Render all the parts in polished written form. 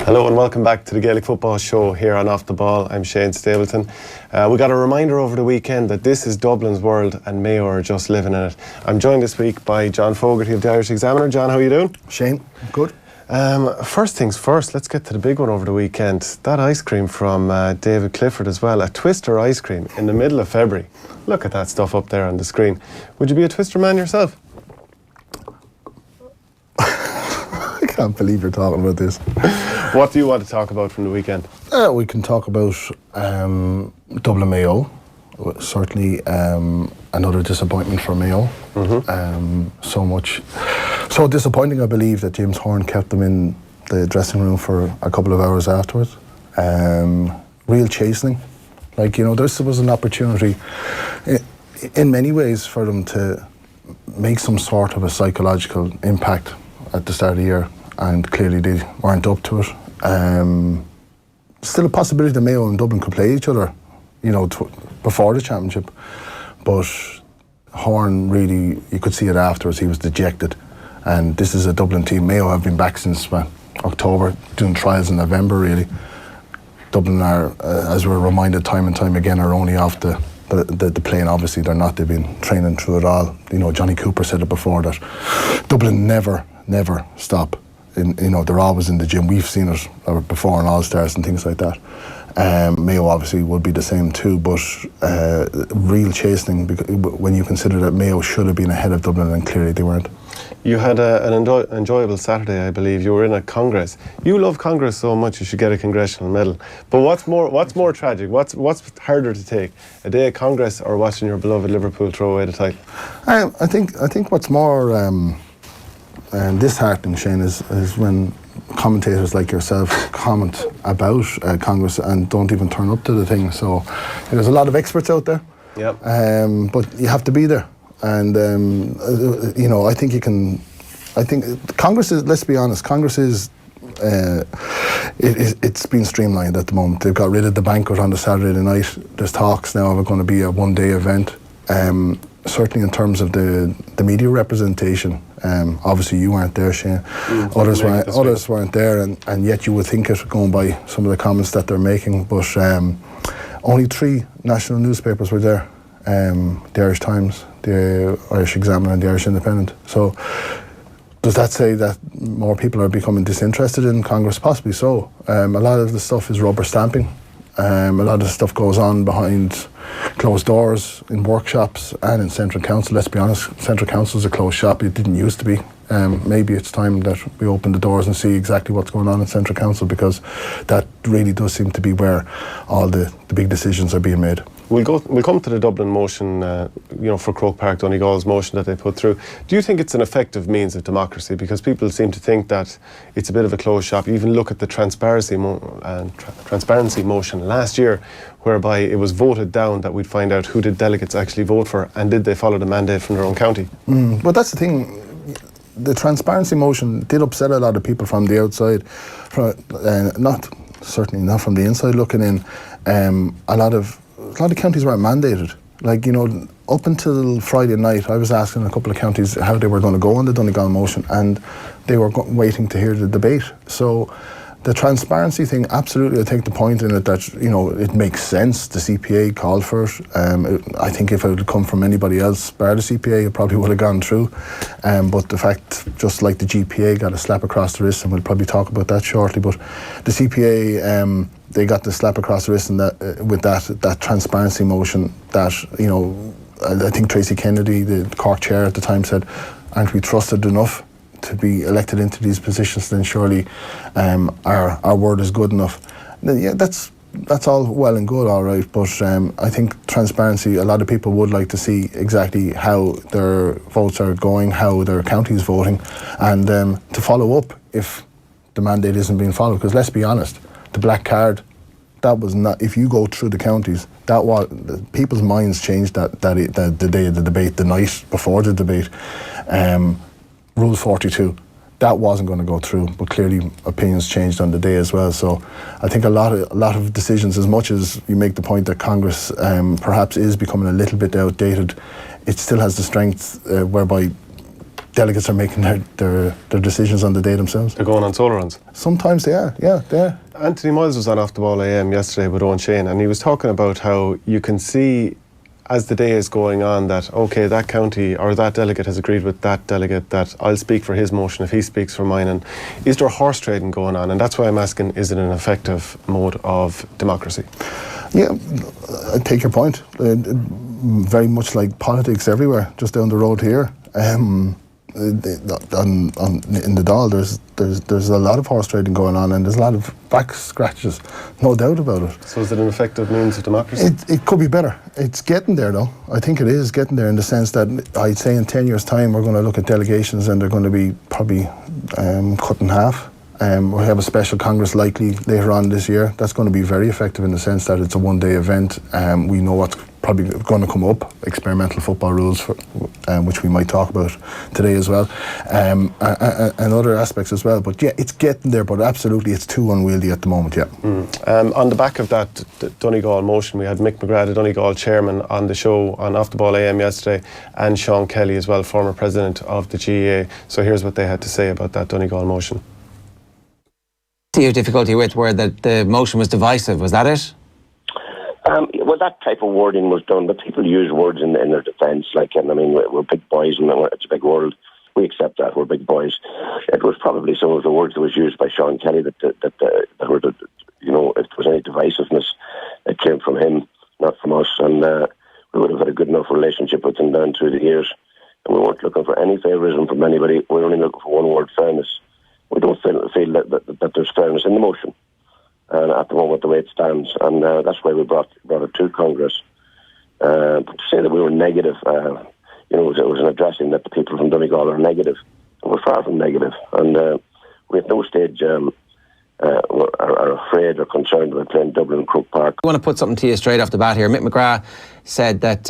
Hello and welcome back to the Gaelic Football Show here on Off the Ball. I'm Shane Stapleton. We got a reminder over the weekend that this is Dublin's world and Mayo are just living in it. I'm joined this week by John Fogarty of the Irish Examiner. John, how are you doing? Shane, good. First things first, let's get to the big one over the weekend. That ice cream from David Clifford as well, a Twister ice cream in the middle of February. Look at that stuff up there on the screen. Would you be a Twister man yourself? I can't believe you're talking about this. What do you want to talk about from the weekend? We can talk about Dublin Mayo. Certainly another disappointment for Mayo. So disappointing, I believe, that James Horan kept them in the dressing room for a couple of hours afterwards. Real chastening. This was an opportunity in many ways for them to make some sort of a psychological impact at the start of the year, and clearly they weren't up to it. Still a possibility that Mayo and Dublin could play each other, before the championship. But Horan really, you could see it afterwards, he was dejected. And this is a Dublin team. Mayo have been back since October, doing trials in November really. Dublin are, as we're reminded time and time again, are only off the plane. Obviously they're not, they've been training through it all. Johnny Cooper said it before, that Dublin never stop. They're always in the gym. We've seen it before in All-Stars and things like that. Mayo obviously would be the same too, but real chastening when you consider that Mayo should have been ahead of Dublin and clearly they weren't. You had an enjoyable Saturday, I believe. You were in a Congress. You love Congress so much, you should get a congressional medal. But what's more tragic? What's harder to take? A day at Congress or watching your beloved Liverpool throw away the title? I think what's more disheartening, Shane, is when commentators like yourself comment about Congress and don't even turn up to the thing. So there's a lot of experts out there. Yep. But you have to be there. And I think Congress is, let's be honest, Congress is it's been streamlined at the moment. They've got rid of the banquet on the Saturday night. There's talks now of it going to be a one-day event. Certainly in terms of the media representation, obviously you weren't there, Shane. Others weren't there, and yet you would think it, going by some of the comments that they're making. But only 3 national newspapers were there: the Irish Times, the Irish Examiner, and the Irish Independent. So does that say that more people are becoming disinterested in Congress? Possibly so. A lot of the stuff is rubber stamping. A lot of the stuff goes on behind closed doors in workshops and in Central Council. Let's be honest, Central Council is a closed shop. It didn't used to be. Maybe it's time that we open the doors and see exactly what's going on in Central Council, because that really does seem to be where all the big decisions are being made. We'll come to the Dublin motion, for Croke Park, Donegal's motion that they put through. Do you think it's an effective means of democracy? Because people seem to think that it's a bit of a closed shop. You even look at the transparency motion last year, whereby it was voted down that we'd find out who did delegates actually vote for and did they follow the mandate from their own county. But that's the thing. The transparency motion did upset a lot of people from the outside, certainly not from the inside looking in. A lot of counties weren't mandated. Up until Friday night, I was asking a couple of counties how they were going to go on the Donegal motion, and they were waiting to hear the debate. So the transparency thing, absolutely, I take the point in it that, it makes sense. The CPA called for it. I think if it had come from anybody else, bar the CPA, it probably would have gone through. But the fact, just like the GPA got a slap across the wrist, and we'll probably talk about that shortly, but the CPA, they got the slap across the wrist and with that transparency motion that, I think Tracy Kennedy, the Cork chair at the time, said, aren't we trusted enough to be elected into these positions? Then surely our word is good enough. Yeah, that's all well and good, all right, but I think transparency, a lot of people would like to see exactly how their votes are going, how their county is voting, and to follow up if the mandate isn't being followed. Because let's be honest, the black card, that was not, if you go through the counties, that was, people's minds changed the day of the debate, the night before the debate. Rule 42, that wasn't going to go through, but clearly opinions changed on the day as well. So I think a lot of decisions, as much as you make the point that Congress perhaps is becoming a little bit outdated, it still has the strength whereby delegates are making their decisions on the day themselves. They're going on solo runs. Sometimes they are, yeah, they are. Anthony Miles was on Off the Ball AM yesterday with Eoin Sheahan, and he was talking about how you can see as the day is going on that, okay, that county or that delegate has agreed with that delegate that I'll speak for his motion if he speaks for mine. And is there horse trading going on? And that's why I'm asking, is it an effective mode of democracy? Yeah, I take your point. Very much like politics everywhere, just down the road here. In the Dáil, there's a lot of horse trading going on, and there's a lot of back scratches, no doubt about it. So is it an effective means of democracy? It could be better. It's getting there, though. I think it is getting there in the sense that I'd say in 10 years' time we're going to look at delegations and they're going to be probably cut in half. We have a special Congress likely later on this year. That's going to be very effective in the sense that it's a one-day event. We know what's probably going to come up, experimental football rules, which we might talk about today as well, and other aspects as well. But yeah, it's getting there, but absolutely it's too unwieldy at the moment, yeah. On the back of that Donegal motion, we had Mick McGrath, the Donegal chairman, on the show on Off the Ball AM yesterday, and Sean Kelly as well, former president of the GAA. So here's what they had to say about that Donegal motion. You difficulty with where the motion was divisive, was that it? Well, that type of wording was done, but people use words in their defence. Like, and I mean, we're big boys and it's a big world. We accept that, we're big boys. It was probably some of the words that was used by Sean Kelly that were, you know, if there was any divisiveness, it came from him, not from us. And we would have had a good enough relationship with him down through the years. And we weren't looking for any favourism from anybody. We were only looking for one word: fairness. We don't feel that there's fairness in the motion at the moment, the way it stands, and that's why we brought it to Congress. But to say that we were negative, it was an addressing that the people from Donegal are negative, and we're far from negative, and we at no stage are afraid or concerned about playing Dublin Croke Park. I want to put something to you straight off the bat here. Mick McGrath said that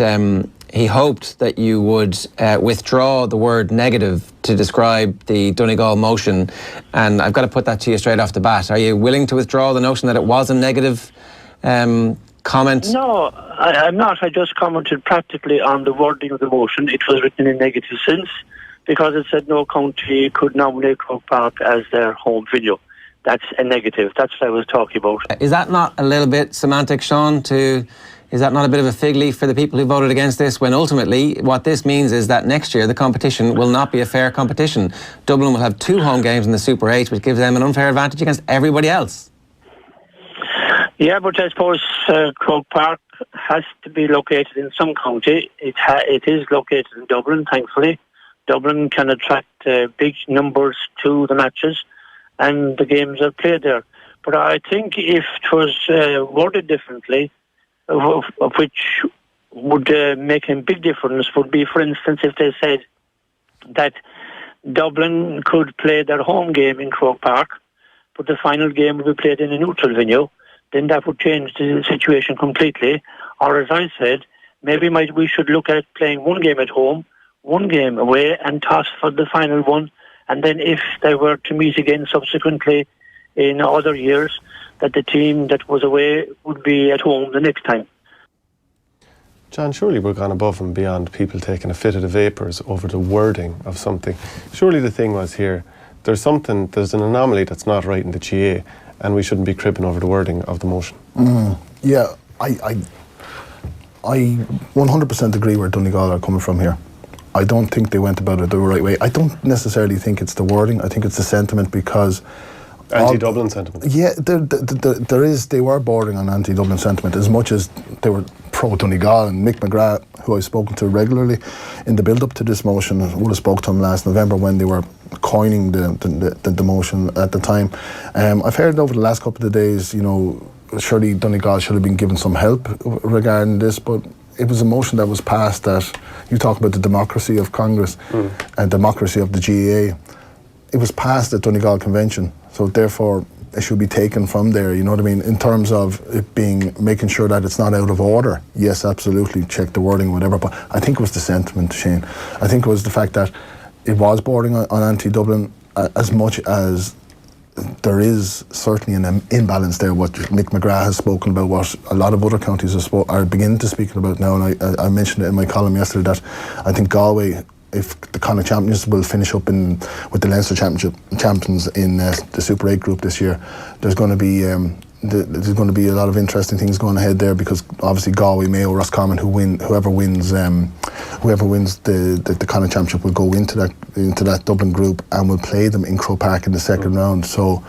he hoped that you would withdraw the word negative to describe the Donegal motion, and I've got to put that to you straight off the bat. Are you willing to withdraw the notion that it was a negative comment? No, I'm not. I just commented practically on the wording of the motion. It was written in negative sense because it said no county could nominate Croke Park as their home venue. That's a negative. That's what I was talking about. Is that not a little bit semantic, Sean? Is that not a bit of a fig leaf for the people who voted against this, when ultimately what this means is that next year the competition will not be a fair competition? Dublin will have 2 home games in the Super 8, which gives them an unfair advantage against everybody else. Yeah, but I suppose Croke Park has to be located in some county. It is located in Dublin, thankfully. Dublin can attract big numbers to the matches, and the games are played there. But I think if it was worded differently, of which would make a big difference, would be, for instance, if they said that Dublin could play their home game in Croke Park, but the final game would be played in a neutral venue, then that would change the situation completely. Or, as I said, maybe we should look at playing one game at home, one game away, and toss for the final one. And then if they were to meet again subsequently in other years, that the team that was away would be at home the next time. John, surely we're gone above and beyond people taking a fit of the vapours over the wording of something. Surely the thing was here, there's an anomaly that's not right in the GA, and we shouldn't be cribbing over the wording of the motion. Yeah, I 100% agree where Donegal are coming from here. I don't think they went about it the right way. I don't necessarily think it's the wording. I think it's the sentiment, because anti-Dublin sentiment. Yeah, they were bordering on anti-Dublin sentiment as much as they were pro-Donegal. And Mick McGrath, who I've spoken to regularly in the build-up to this motion, I would have spoke to him last November when they were coining the motion at the time. I've heard over the last couple of days, surely Donegal should have been given some help regarding this, but it was a motion that was passed that, you talk about the democracy of Congress and democracy of the GAA. It was passed at Donegal Convention, so therefore it should be taken from there, you know what I mean, in terms of it making sure that it's not out of order. Yes, absolutely, check the wording, whatever, but I think it was the sentiment, Shane. I think it was the fact that it was bordering on anti-Dublin, as much as there is certainly an imbalance there, what Mick McGrath has spoken about, what a lot of other counties are beginning to speak about now, and I mentioned it in my column yesterday that I think Galway if the Connacht champions will finish up with the Leinster champions in the Super 8 group this year, there's going to be a lot of interesting things going ahead there, because obviously Galway, Mayo, Roscommon, whoever wins the Connacht championship will go into that Dublin group and will play them in Croke Park in the second round. So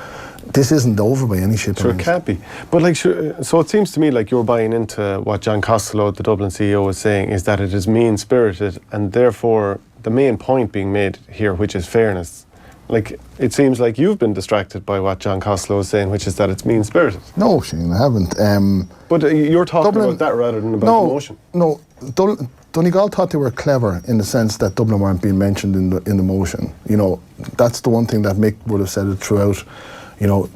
this isn't over by any shape. Sure, it can't be. But so it seems to me like you're buying into what John Costello, the Dublin CEO, is saying, is that it is mean-spirited, and therefore the main point being made here, which is fairness. Like, it seems like you've been distracted by what John Costello is saying, which is that it's mean-spirited. No, Shane, I haven't. But you're talking Dublin, about that rather than about emotion. No, Donegal thought they were clever in the sense that Dublin weren't being mentioned in the motion. You know, that's the one thing that Mick would have said it throughout. You know,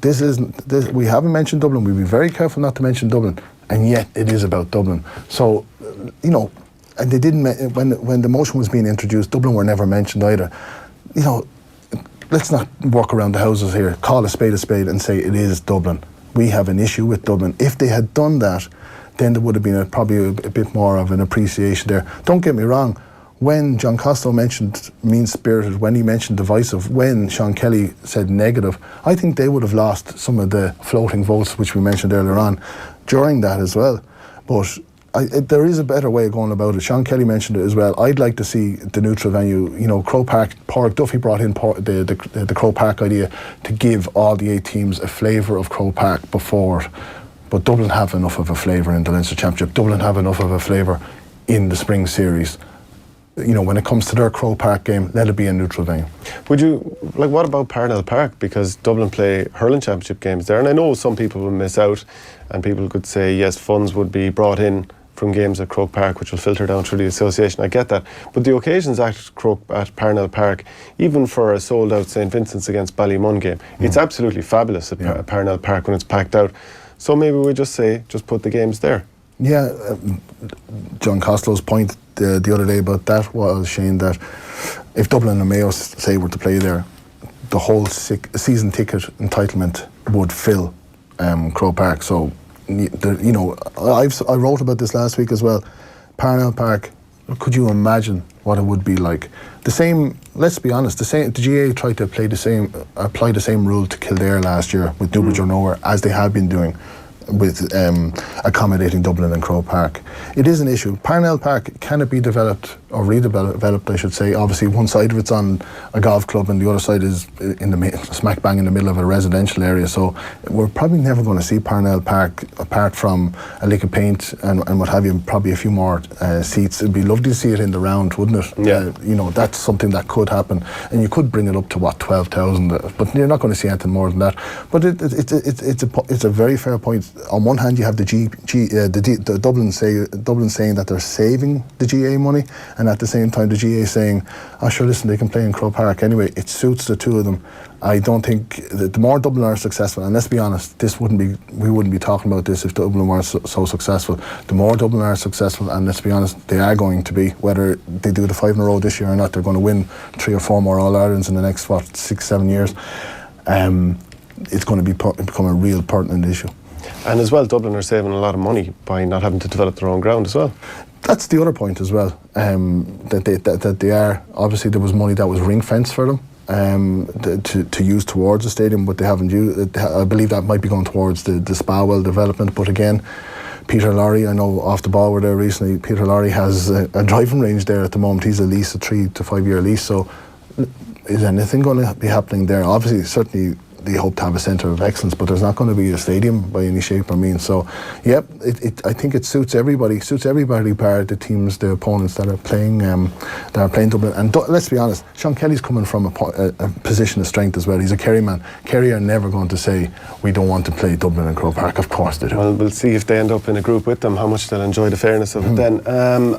we haven't mentioned Dublin. We'd be very careful not to mention Dublin, and yet it is about Dublin. So, you know, and they didn't when the motion was being introduced, Dublin were never mentioned either. You know, let's not walk around the houses here. Call a spade, and say it is Dublin. We have an issue with Dublin. If they had done that, then there would have been probably a bit more of an appreciation there. Don't get me wrong. When John Costello mentioned mean-spirited, when he mentioned divisive, when Sean Kelly said negative, I think they would have lost some of the floating votes, which we mentioned earlier on, during that as well. But there is a better way of going about it. Sean Kelly mentioned it as well. I'd like to see the neutral venue. You know, Croke Park, Pádraig Duffy brought in the Croke Park idea to give all the 8 teams a flavour of Croke Park before. But Dublin have enough of a flavour in the Leinster Championship. Dublin have enough of a flavour in the spring series. You know, when it comes to their Croke Park game, let it be a neutral venue. Would you, what about Fermanagh Park? Because Dublin play hurling championship games there, and I know some people will miss out, and people could say, yes, funds would be brought in from games at Croke Park, which will filter down through the association. I get that. But the occasions at Fermanagh Park, even for a sold-out St. Vincent's against Ballymun game, it's absolutely fabulous at Fermanagh Park when it's packed out. So maybe we just put the games there. Yeah, John Costello's point the other day about that was, Shane, that if Dublin and Mayo, say, were to play there, the whole season ticket entitlement would fill Croke Park. So, you know, I wrote about this last week as well. Fermanagh Park, could you imagine what it would be like? The same, let's be honest, the GAA tried to apply the same rule to Kildare last year with Newbridge or Nowhere, as they have been doing with accommodating Dublin and Croke Park. It is an issue. Fermanagh Park, can it be developed or redeveloped, I should say? Obviously, one side of it's on a golf club and the other side is in the smack bang in the middle of a residential area. So we're probably never going to see Fermanagh Park, apart from a lick of paint and what have you, probably a few more seats. It'd be lovely to see it in the round, wouldn't it? Yeah. You know, that's something that could happen, and you could bring it up to 12,000, but you're not going to see anything more than that. But it's a very fair point. On one hand, you have the Dublin saying that they're saving the GA money, and at the same time the GA saying, "Oh, sure, listen, they can play in Croke Park anyway." It suits the two of them. I don't think that the more Dublin are successful, and let's be honest, we wouldn't be talking about this if Dublin weren't so successful. The more Dublin are successful, and let's be honest, they are going to be, whether they do the 5 in a row this year or not, they're going to win 3 or 4 more All-Irelands in the next 6-7 years. It's going to become a real pertinent issue. And as well, Dublin are saving a lot of money by not having to develop their own ground as well. That's the other point as well. That they are, obviously there was money that was ring fenced for them to use towards the stadium, but they haven't used. I believe that might be going towards the Spawell development. But again, Peter Lorry, I know off the ball were there recently. Peter Lorry has a driving range there at the moment. He's a 3 to 5 year lease. So is anything going to be happening there? Obviously, certainly they hope to have a centre of excellence, but there's not going to be a stadium by any shape or means. So, yep, I think it suits everybody. Bar the teams, the opponents that are playing Dublin. And let's be honest, Sean Kelly's coming from a position of strength as well. He's a Kerry man. Kerry are never going to say we don't want to play Dublin and Croke Park. Of course they do. Well, we'll see if they end up in a group with them, how much they'll enjoy the fairness of it then.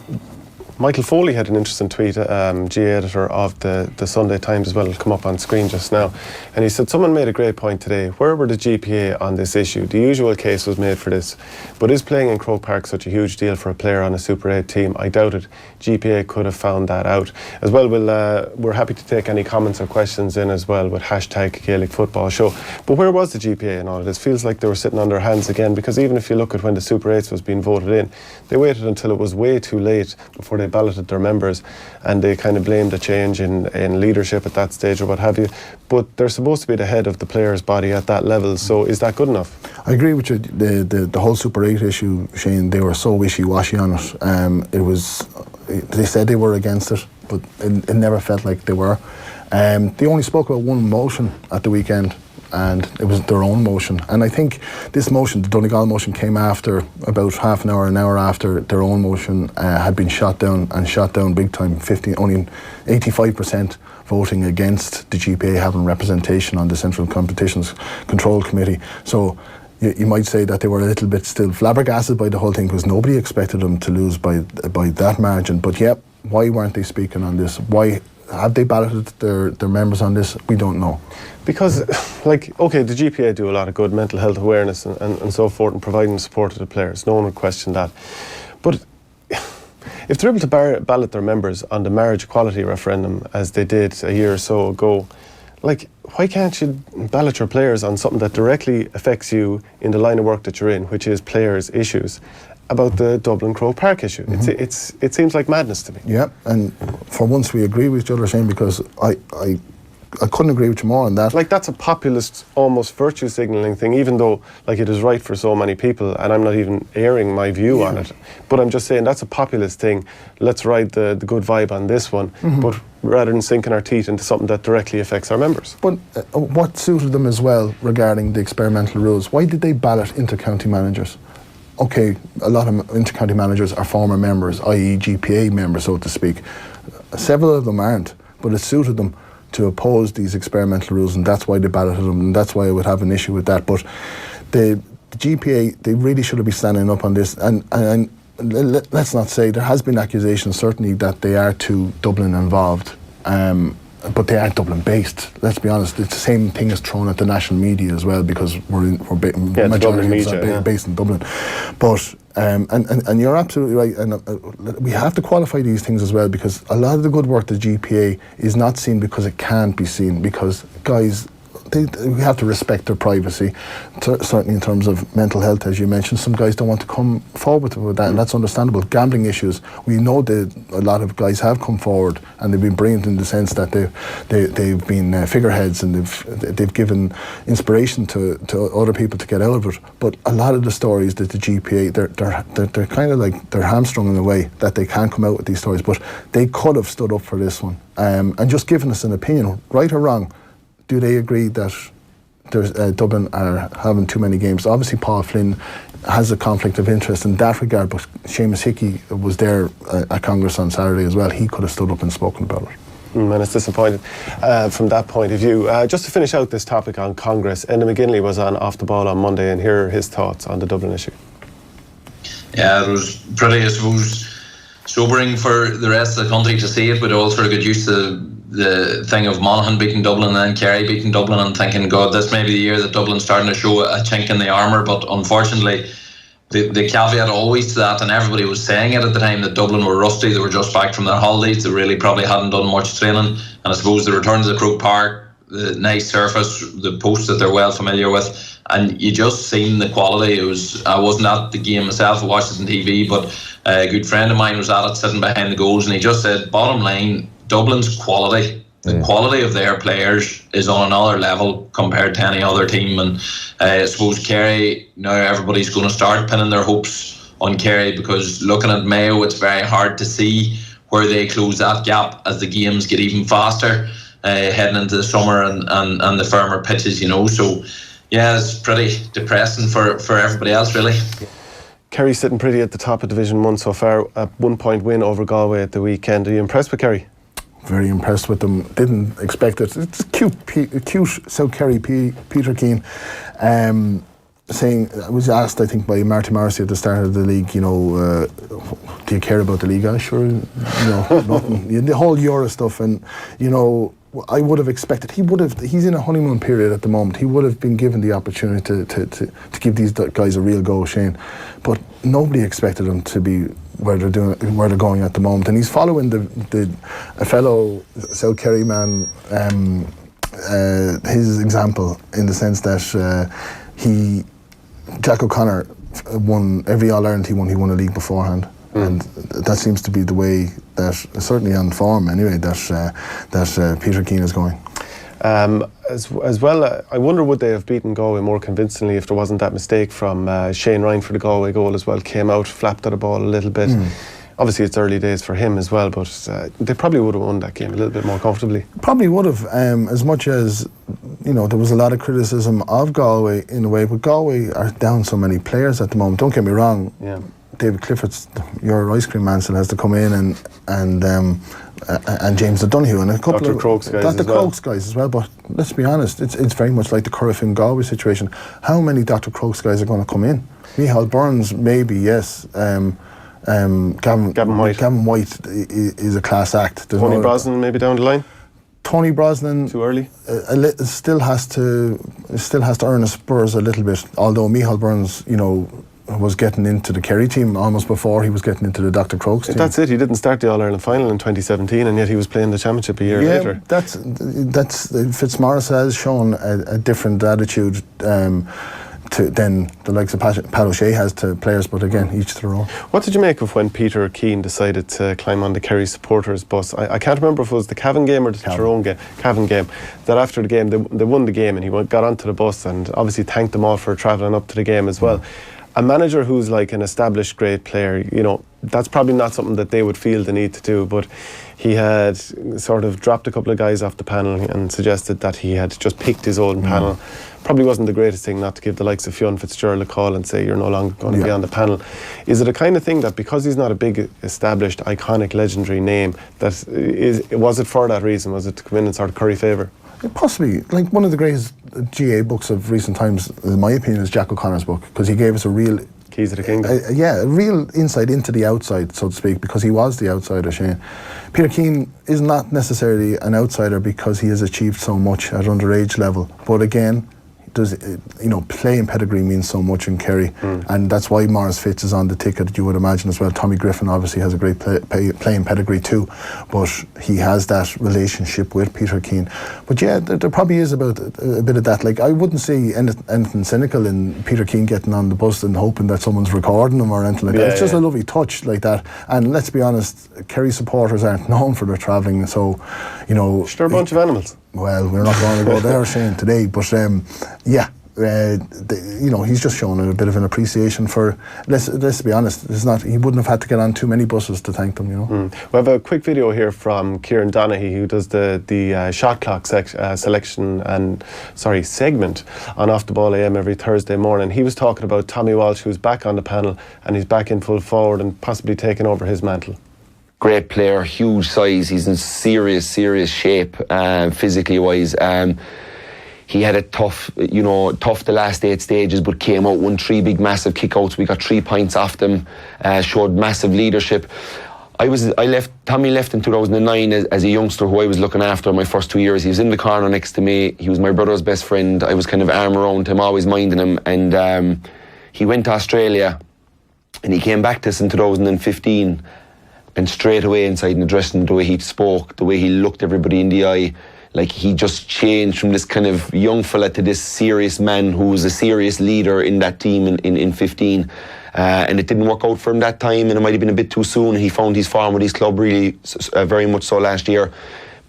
Michael Foley had an interesting tweet, GA editor of the Sunday Times as well. It'll come up on screen just now. And he said, someone made a great point today. Where were the GPA on this issue? The usual case was made for this. But is playing in Croke Park such a huge deal for a player on a Super 8 team? I doubt it. GPA could have found that out. As well, we're happy to take any comments or questions in as well with hashtag Gaelic Football Show. But where was the GPA in all of this? Feels like they were sitting on their hands again, because even if you look at when the Super 8s was being voted in, they waited until it was way too late before they they balloted their members, and they kind of blamed a change in leadership at that stage or what have you. But they're supposed to be the head of the players' body at that level, so is that good enough? I agree with you. The whole Super 8 issue, Shane, they were so wishy-washy on it. They said they were against it, but it never felt like they were. They only spoke about one motion at the weekend, and it was their own motion. And I think this motion, the Donegal motion, came after about an hour after their own motion had been shot down big time. Only 85% voting against the GPA having representation on the Central Competitions Control Committee. So you might say that they were a little bit still flabbergasted by the whole thing, because nobody expected them to lose by that margin. But yeah, why weren't they speaking on this? Why have they balloted their members on this? We don't know. Because, okay, the GPA do a lot of good mental health awareness and so forth, and providing support to the players. No one would question that. But if they're able to ballot their members on the marriage equality referendum, as they did a year or so ago, why can't you ballot your players on something that directly affects you in the line of work that you're in, which is players' issues, about the Dublin Croke Park issue? Mm-hmm. It seems like madness to me. Yeah, and for once we agree with each other, Shane, because I couldn't agree with you more on that. That's a populist, almost virtue signalling thing, even though it is right for so many people, and I'm not even airing my view on it. But I'm just saying that's a populist thing. Let's ride the good vibe on this one, but rather than sinking our teeth into something that directly affects our members. But what suited them as well regarding the experimental rules? Why did they ballot inter-county managers? Okay, a lot of inter-county managers are former members, i.e. GPA members, so to speak. Several of them aren't, but it suited them to oppose these experimental rules, and that's why they balloted them, and that's why I would have an issue with that. But the GPA, they really should have been standing up on this, and let's not say, there has been accusations certainly that they are too Dublin involved, but they aren't Dublin based. Let's be honest, it's the same thing as thrown at the national media as well, because majority of us are based in Dublin. But and you're absolutely right, and we have to qualify these things as well, because a lot of the good work the GPA is not seen because it can't be seen, because guys, we have to respect their privacy, certainly in terms of mental health, as you mentioned. Some guys don't want to come forward with that, and that's understandable. Gambling issues, we know that a lot of guys have come forward, and they've been brilliant in the sense that they've been figureheads, and they've given inspiration to other people to get out of it. But a lot of the stories that the GPA, they're kind of like, they're hamstrung in a way that they can't come out with these stories. But they could have stood up for this one, and just given us an opinion, right or wrong. Do they agree that Dublin are having too many games? Obviously, Paul Flynn has a conflict of interest in that regard, but Seamus Hickey was there at Congress on Saturday as well. He could have stood up and spoken about it. And it's disappointing from that point of view. Just to finish out this topic on Congress, Enda McGinley was on Off the Ball on Monday, and here are his thoughts on the Dublin issue. Yeah, it was pretty, I suppose, sobering for the rest of the country to see it. We'd all sort of got used to the thing of Monaghan beating Dublin and then Kerry beating Dublin, and thinking, God, this may be the year that Dublin's starting to show a chink in the armour. But unfortunately, the caveat always to that, and everybody was saying it at the time, that Dublin were rusty. They were just back from their holidays. They really probably hadn't done much training. And I suppose the return to the Croke Park, the nice surface, the posts that they're well familiar with, and you just seen the quality. I wasn't at the game myself, I watched it on TV, but a good friend of mine was at it, sitting behind the goals, and he just said, bottom line, Dublin's quality, the quality of their players is on another level compared to any other team. And I suppose Kerry, now everybody's going to start pinning their hopes on Kerry, because looking at Mayo, it's very hard to see where they close that gap as the games get even faster heading into the summer and the firmer pitches, so yeah, it's pretty depressing for everybody else, really. Kerry's sitting pretty at the top of Division 1 so far, a 1-point win over Galway at the weekend. Are you impressed with Kerry? Very impressed with them. Didn't expect it. It's cute South Kerry Peter Keane saying, I was asked, I think, by Marty Morrissey at the start of the league, do you care about the league? Sure, nothing. The whole Euro stuff, and I would have expected he's in a honeymoon period at the moment. He would have been given the opportunity to give these guys a real go, Shane. But nobody expected him to be where they're going at the moment. And he's following a fellow South Kerry man, his example, in the sense that Jack O'Connor won every All-Ireland he won a league beforehand. and that seems to be the way that, certainly on form anyway, that Peter Keane is going. As well, I wonder would they have beaten Galway more convincingly if there wasn't that mistake from Shane Ryan for the Galway goal as well. Came out, flapped at the ball a little bit. Obviously it's early days for him as well, but they probably would have won that game a little bit more comfortably. Probably would have, as much as, you know, there was a lot of criticism of Galway in a way, but Galway are down so many players at the moment. Don't get me wrong. Yeah. David Clifford's, your ice cream man, still has to come in, and James O'Donoghue and a couple Dr. of Crokes guys Dr. Crokes guys as well. But let's be honest, it's very much like the Corrifin Galway situation. How many Dr. Crokes guys are going to come in? Micheál Burns, maybe, yes. Gavin White is a class act. Tony Brosnan maybe down the line. Tony Brosnan too early. Still has to earn his spurs a little bit. Although Micheál Burns, you know, was getting into the Kerry team almost before he was getting into the Dr. Crokes team. That's it. He didn't start the All-Ireland final in 2017, and yet he was playing the championship a year later. That's Fitzmaurice has shown a different attitude than the likes of Pat O'Shea has to players, but again, each to their own. What did you make of when Peter Keane decided to climb on the Kerry supporters bus? I can't remember if it was the Cavan game or the Tyrone game. Cavan game. That after the game, they won the game, and he got onto the bus and obviously thanked them all for travelling up to the game as well. A manager who's like an established great player, you know, that's probably not something that they would feel the need to do, but he had sort of dropped a couple of guys off the panel and suggested that he had just picked his own panel. Probably wasn't the greatest thing not to give the likes of Fionn Fitzgerald a call and say you're no longer going to be on the panel. Is it a kind of thing that because he's not a big established iconic legendary name, was it for that reason? Was it to come in and sort of curry favour? Possibly. Like one of the greatest GA books of recent times, in my opinion, is Jack O'Connor's book, because he gave us a real Keys of the Kingdom. A real insight into the outside, so to speak, because he was the outsider, Shane. Peter Keane is not necessarily an outsider because he has achieved so much at underage level, but again, playing pedigree means so much in Kerry, and that's why Maurice Fitz is on the ticket, you would imagine as well. Tommy Griffin obviously has a great playing pedigree too, but he has that relationship with Peter Keane. But yeah, there probably is about a bit of that. Like, I wouldn't see anything cynical in Peter Keane getting on the bus and hoping that someone's recording him or anything like that. It's just a lovely touch like that. And let's be honest, Kerry supporters aren't known for their travelling, so, you know... They're a bunch of animals. Well, we're not going to go there, Shane, today, but he's just shown a bit of an appreciation for. Let's be honest, he wouldn't have had to get on too many buses to thank them, you know. We have a quick video here from Kieran Donaghy, who does the shot clock segment on Off the Ball AM every Thursday morning. He was talking about Tommy Walsh, who's back on the panel and he's back in full forward and possibly taking over his mantle. Great player, huge size. He's in serious shape, physically wise. He had it tough the last 8 stages, but came out, won 3 big massive kickouts. We got 3 points off them, showed massive leadership. Tommy left in 2009 as a youngster who I was looking after my first 2 years. He was in the corner next to me. He was my brother's best friend. I was kind of arm around him, always minding him. And he went to Australia and he came back to us in 2015. And straight away inside in the dressing room, the way he spoke, the way he looked everybody in the eye, like he just changed from this kind of young fella to this serious man who was a serious leader in that team in 15. And it didn't work out for him that time, and it might have been a bit too soon. He found his form with his club really very much so last year.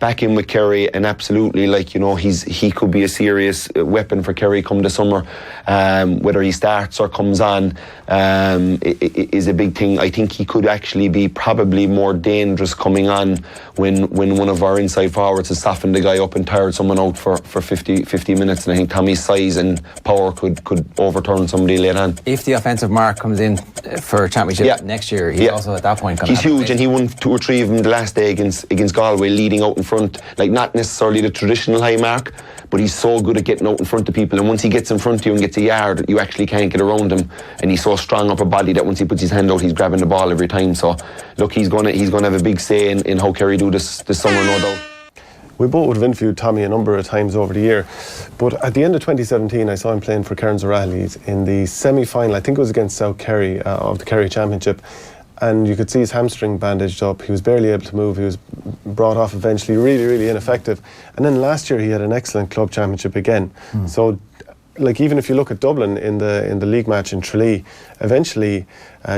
Back in with Kerry, and absolutely, he could be a serious weapon for Kerry come the summer. Whether he starts or comes on is a big thing. I think he could actually be probably more dangerous coming on when one of our inside forwards has softened the guy up and tired someone out for 50 minutes. And I think Tommy's size and power could overturn somebody late on. If the offensive mark comes in for a championship next year, he's also at that point going to He's huge, and he won 2 or 3 of them the last day against Galway, leading out in front, like not necessarily the traditional high mark, but he's so good at getting out in front of people, and once he gets in front of you and gets a yard, you actually can't get around him, and he's so strong upper body that once he puts his hand out, he's grabbing the ball every time. So look, he's going to have a big say in how Kerry do this summer, no doubt. We both would have interviewed Tommy a number of times over the year, but at the end of 2017 I saw him playing for Cairns O'Reilly's in the semi-final. I think it was against South Kerry of the Kerry Championship, and you could see his hamstring bandaged up. He was barely able to move. He was brought off eventually, really ineffective. And then last year he had an excellent club championship again. So like even if you look at Dublin in the league match in Tralee, eventually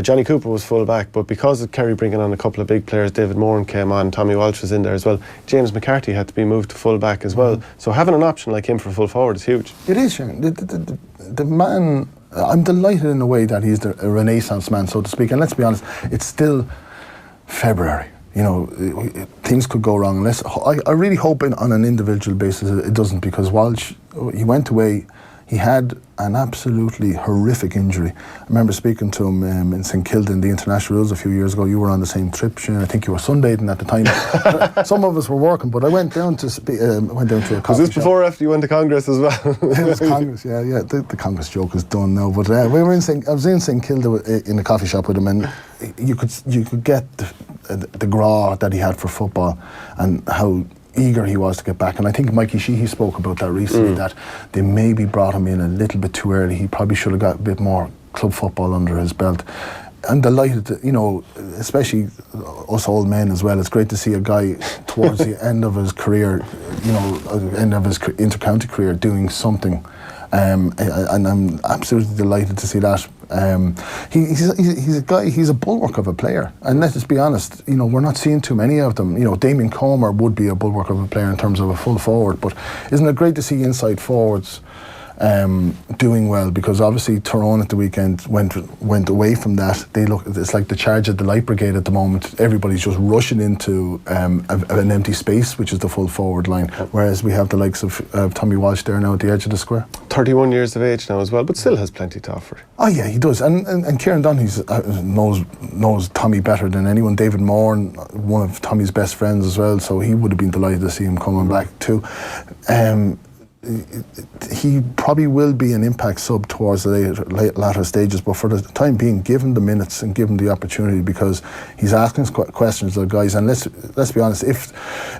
Johnny Cooper was full back, but because of Kerry bringing on a couple of big players, David Moran came on, Tommy Walsh was in there as well, James McCarthy had to be moved to full back as well. So having an option like him for full forward is huge. It is, Shane. The man, I'm delighted in a way that he's a renaissance man, so to speak. And let's be honest, it's still February. You know, things could go wrong. Unless I really hope on an individual basis it doesn't, because Walsh, he went away. He had an absolutely horrific injury. I remember speaking to him in St Kilda in the international rules a few years ago. You were on the same trip, Shane. I think you were sunbathing at the time. Some of us were working, but I went down to a coffee shop. Was this before or after you went to Congress as well? It was Congress, yeah. The Congress joke is done now. But I was in St Kilda in a coffee shop with him, and you could get the graw that he had for football and how eager he was to get back. And I think Mikey Sheahan spoke about that recently, that they maybe brought him in a little bit too early. He probably should have got a bit more club football under his belt. I'm delighted to, you know, especially us old men as well. It's great to see a guy towards the end of his career, you know, end of his inter-county career doing something. And I'm absolutely delighted to see that. He's a guy, he's a bulwark of a player. And let's just be honest, you know, we're not seeing too many of them. You know, Damien Comer would be a bulwark of a player in terms of a full forward, but isn't it great to see inside forwards doing well? Because obviously Tyrone at the weekend went away from that. It's like the charge of the Light Brigade at the moment. Everybody's just rushing into an empty space, which is the full forward line, whereas we have the likes of Tommy Walsh there now at the edge of the square. 31 years of age now as well, but still has plenty to offer. Oh yeah, he does. And Kieran Donaghy knows Tommy better than anyone. David Moran, one of Tommy's best friends as well, so he would have been delighted to see him coming back too. He probably will be an impact sub towards the latter stages, but for the time being, give him the minutes and give him the opportunity, because he's asking questions of the guys. And let's be honest, if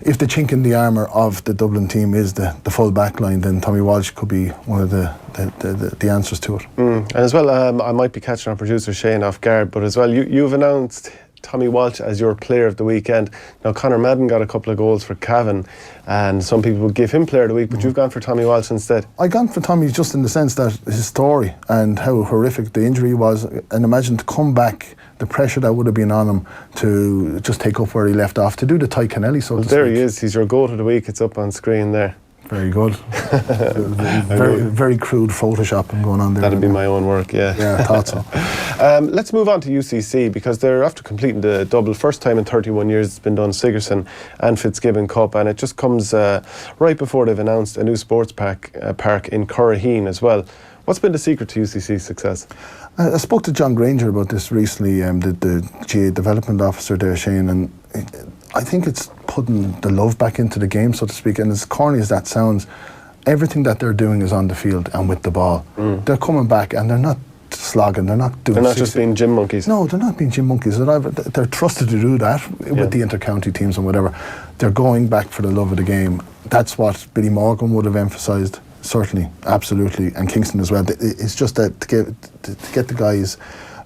the chink in the armour of the Dublin team is the full back line, then Tommy Walsh could be one of the answers to it. And as well, I might be catching our producer Shane off guard, but as well, you've announced Tommy Walsh as your player of the weekend. Now, Conor Madden got a couple of goals for Cavan, and some people would give him player of the week, but you've gone for Tommy Walsh instead. I gone for Tommy just in the sense that his story and how horrific the injury was, and imagine to come back, the pressure that would have been on him to just take up where he left off, to do the Ty Kennelly, so to speak. There he is, he's your goat of the week, it's up on screen there. Very good. very crude photoshopping going on there. That'd be my own work, yeah. Yeah, I thought so. Let's move on to UCC, because they're after completing the double. First time in 31 years it's been done, Sigerson and Fitzgibbon Cup, and it just comes right before they've announced a new sports park in Curraheen as well. What's been the secret to UCC's success? I spoke to John Granger about this recently, the GA development officer there, Shane, and I think it's putting the love back into the game, so to speak. And as corny as that sounds, everything that they're doing is on the field and with the ball. They're coming back and they're not slogging, they're not doing... They're not just being gym monkeys. No, they're not being gym monkeys. They're trusted to do that with the inter-county teams and whatever. They're going back for the love of the game. That's what Billy Morgan would have emphasised, certainly, absolutely, and Kingston as well. It's just that to get the guys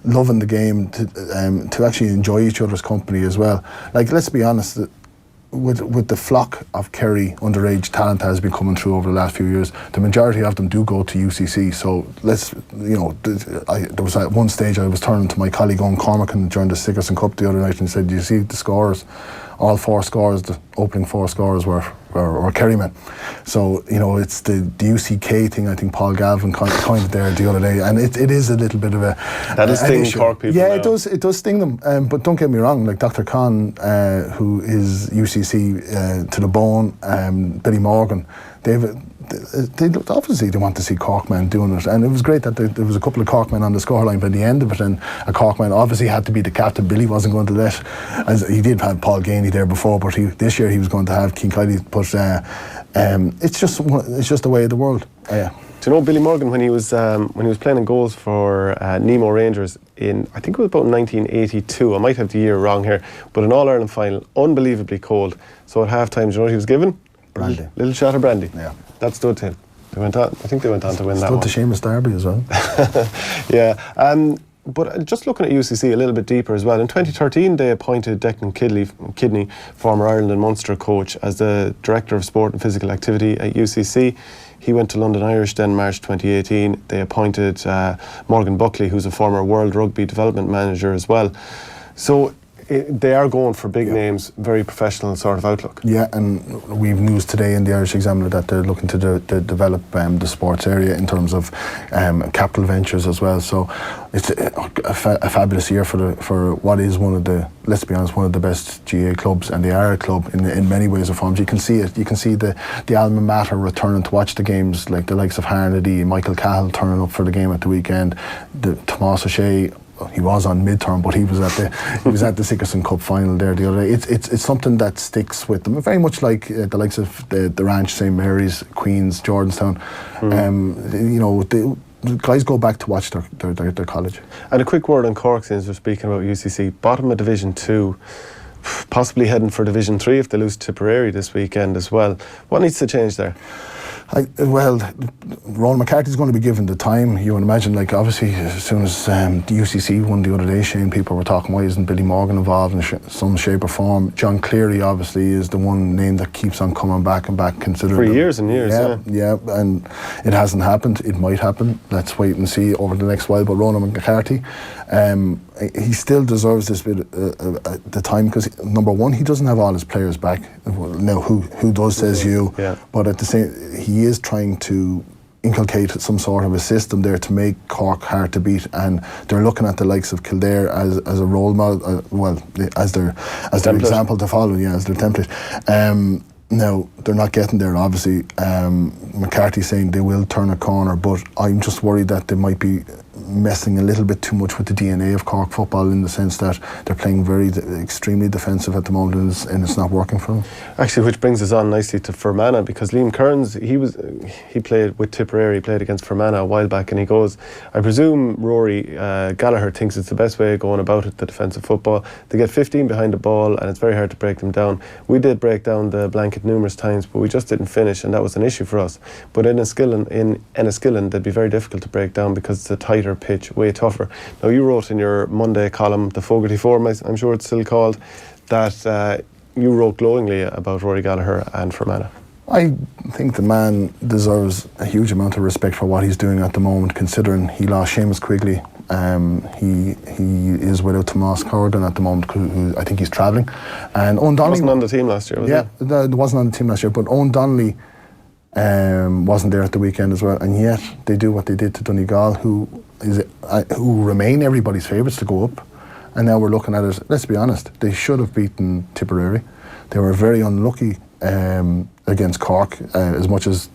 loving the game, to actually enjoy each other's company as well. Like, let's be honest, with the flock of Kerry underage talent that has been coming through over the last few years, the majority of them do go to UCC. So there was at one stage I was turning to my colleague Eoin Cormacan during the Sigerson Cup the other night and said, "Do you see the scores? All four scores, the opening four scores were Kerry men." So, you know, it's the UCK thing. I think Paul Galvin coined it there the other day, and it is a little bit of a... That is stinging Cork people. Yeah, now. It does sting them. But don't get me wrong, like Dr. Conn, who is UCC to the bone, Billy Morgan, they obviously they want to see Cork men doing it, and it was great that there was a couple of Cork men on the scoreline by the end of it, and a Cork man obviously had to be the captain. Billy wasn't going to let, as he did have Paul Gainey there before, but this year he was going to have Keane Kiley. But it's just the way of the world. Do you know Billy Morgan, when he was playing in goals for Nemo Rangers in, I think it was about 1982, I might have the year wrong here, but an All-Ireland final, unbelievably cold. So at half-time, do you know what he was given? Brandy. Little shot of brandy. Yeah. That stood to him. I think they went on to win that one. Stood to Seamus Darby as well. Yeah. But just looking at UCC a little bit deeper as well, in 2013 they appointed Declan Kidney, former Ireland and Munster coach, as the Director of Sport and Physical Activity at UCC. He went to London Irish then March 2018. They appointed Morgan Buckley, who's a former World Rugby Development Manager as well. So they are going for big names, very professional sort of outlook. Yeah, and we've news today in the Irish Examiner that they're looking to develop the sports area in terms of capital ventures as well. So it's a fabulous year for what is one of the, let's be honest, one of the best GA clubs, and they are a club in many ways or forms. You can see it. You can see the alma mater returning to watch the games, like the likes of Harnedy, Michael Cahill turning up for the game at the weekend, the Tomás O'Shea. He was on midterm, but he was at the Sickerson Cup final there the other day. It's something that sticks with them, very much like the likes of the Ranch, St Mary's, Queens, Jordanstown. The guys go back to watch their college. And a quick word on Cork, since we're speaking about UCC, bottom of Division 2, possibly heading for Division 3 if they lose Tipperary this weekend as well. What needs to change there? Ronan McCarthy's going to be given the time. You would imagine, like, obviously, as soon as the UCC won the other day, Shane, people were talking, why isn't Billy Morgan involved in some shape or form? John Cleary, obviously, is the one name that keeps on coming back and back, considering. For years and years, yeah, and it hasn't happened. It might happen. Let's wait and see over the next while. But Ronan McCarthy, he still deserves this bit the time, because, number one, he doesn't have all his players back. Now, who does, says you. Yeah. But at the same, he is trying to inculcate some sort of a system there to make Cork hard to beat, and they're looking at the likes of Kildare as a role model, as their example to follow, as their template. Now, they're not getting there, obviously. McCarthy's saying they will turn a corner, but I'm just worried that they might be messing a little bit too much with the DNA of Cork football, in the sense that they're playing extremely defensive at the moment, and it's not working for them. Actually, which brings us on nicely to Fermanagh, because Liam Kearns, he played with Tipperary, he played against Fermanagh a while back, and he goes, I presume Rory Gallagher thinks it's the best way of going about it, the defensive football. They get 15 behind the ball, and it's very hard to break them down. We did break down the blanket numerous times, but we just didn't finish, and that was an issue for us. But in Enniskillen, they'd be very difficult to break down, because it's a tighter pitch, way tougher. Now, you wrote in your Monday column, the Fogarty Forum, I'm sure it's still called, that you wrote glowingly about Rory Gallagher and Fermanagh. I think the man deserves a huge amount of respect for what he's doing at the moment, considering he lost Seamus Quigley. He is without Tomás Corrigan at the moment, who I think he's travelling. And Eoin Donnelly wasn't on the team last year, was he? Yeah, it wasn't on the team last year, but Eoin Donnelly wasn't there at the weekend as well, and yet they do what they did to Donegal, who remain everybody's favourites to go up. And now we're looking at it, let's be honest, they should have beaten Tipperary. They were very unlucky against Cork, as much as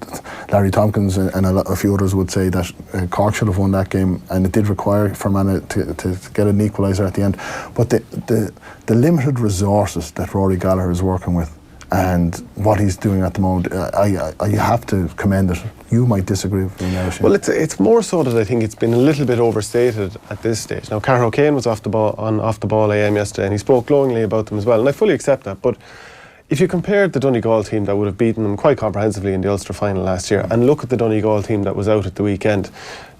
Larry Tompkins and a few others would say that Cork should have won that game, and it did require Fermanagh to get an equaliser at the end. But the limited resources that Rory Gallagher is working with, and what he's doing at the moment, I have to commend it. You might disagree with me now, Shane. Well, it's more so that I think it's been a little bit overstated at this stage. Now, Carl O'Kane was off the ball AM yesterday, and he spoke glowingly about them as well, and I fully accept that. But if you compared the Donegal team that would have beaten them quite comprehensively in the Ulster final last year, and look at the Donegal team that was out at the weekend,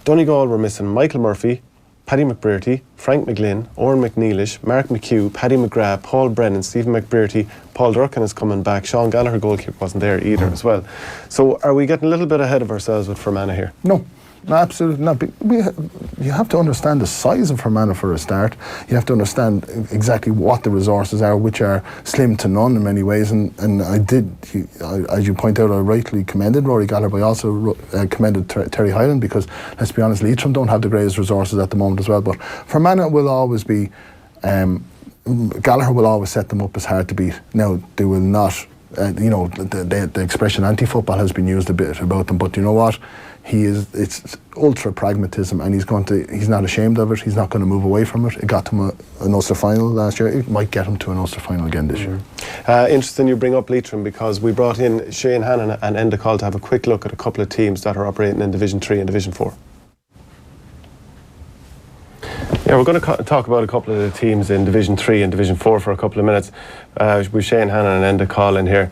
Donegal were missing Michael Murphy, Paddy McBrearty, Frank McGlynn, Oran McNeilish, Mark McHugh, Paddy McGrath, Paul Brennan, Stephen McBrearty, Paul Durkin is coming back, Sean Gallagher, goalkeeper, wasn't there either as well. So are we getting a little bit ahead of ourselves with Fermanagh here? No, absolutely not. You have to understand the size of Fermanagh for a start. You have to understand exactly what the resources are, which are slim to none in many ways. And as you point out, I rightly commended Rory Gallagher, but I also commended Terry Hyland, because, let's be honest, Leitrim don't have the greatest resources at the moment as well. But Fermanagh will always be, Gallagher will always set them up as hard to beat. Now, they will not, the expression anti-football has been used a bit about them, but you know what? It's ultra pragmatism, and he's not ashamed of it. He's not going to move away from it. It got him an Ulster final last year. It might get him to an Ulster final again this year. Interesting you bring up Leitrim, because we brought in Shane, Hannon and Enda Coll to have a quick look at a couple of teams that are operating in Division 3 and Division 4. Yeah, we're going to talk about a couple of the teams in Division 3 and Division 4 for a couple of minutes. With Shane, Hannon and Enda Coll in here.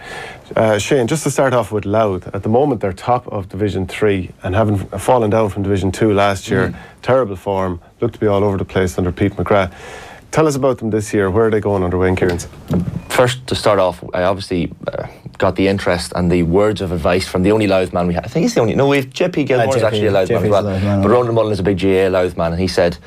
Shane, just to start off with Louth, at the moment they're top of Division 3 and having fallen down from Division 2 last year. Terrible form, looked to be all over the place under Pete McGrath. Tell us about them this year. Where are they going under Wayne Kieran's? First, to start off, I obviously got the interest and the words of advice from the only Louth man we have. I think he's the only. No, we've JP Gilmore's actually a Louth man as well. But Ronan Mullen is a big GA Louth man, and he said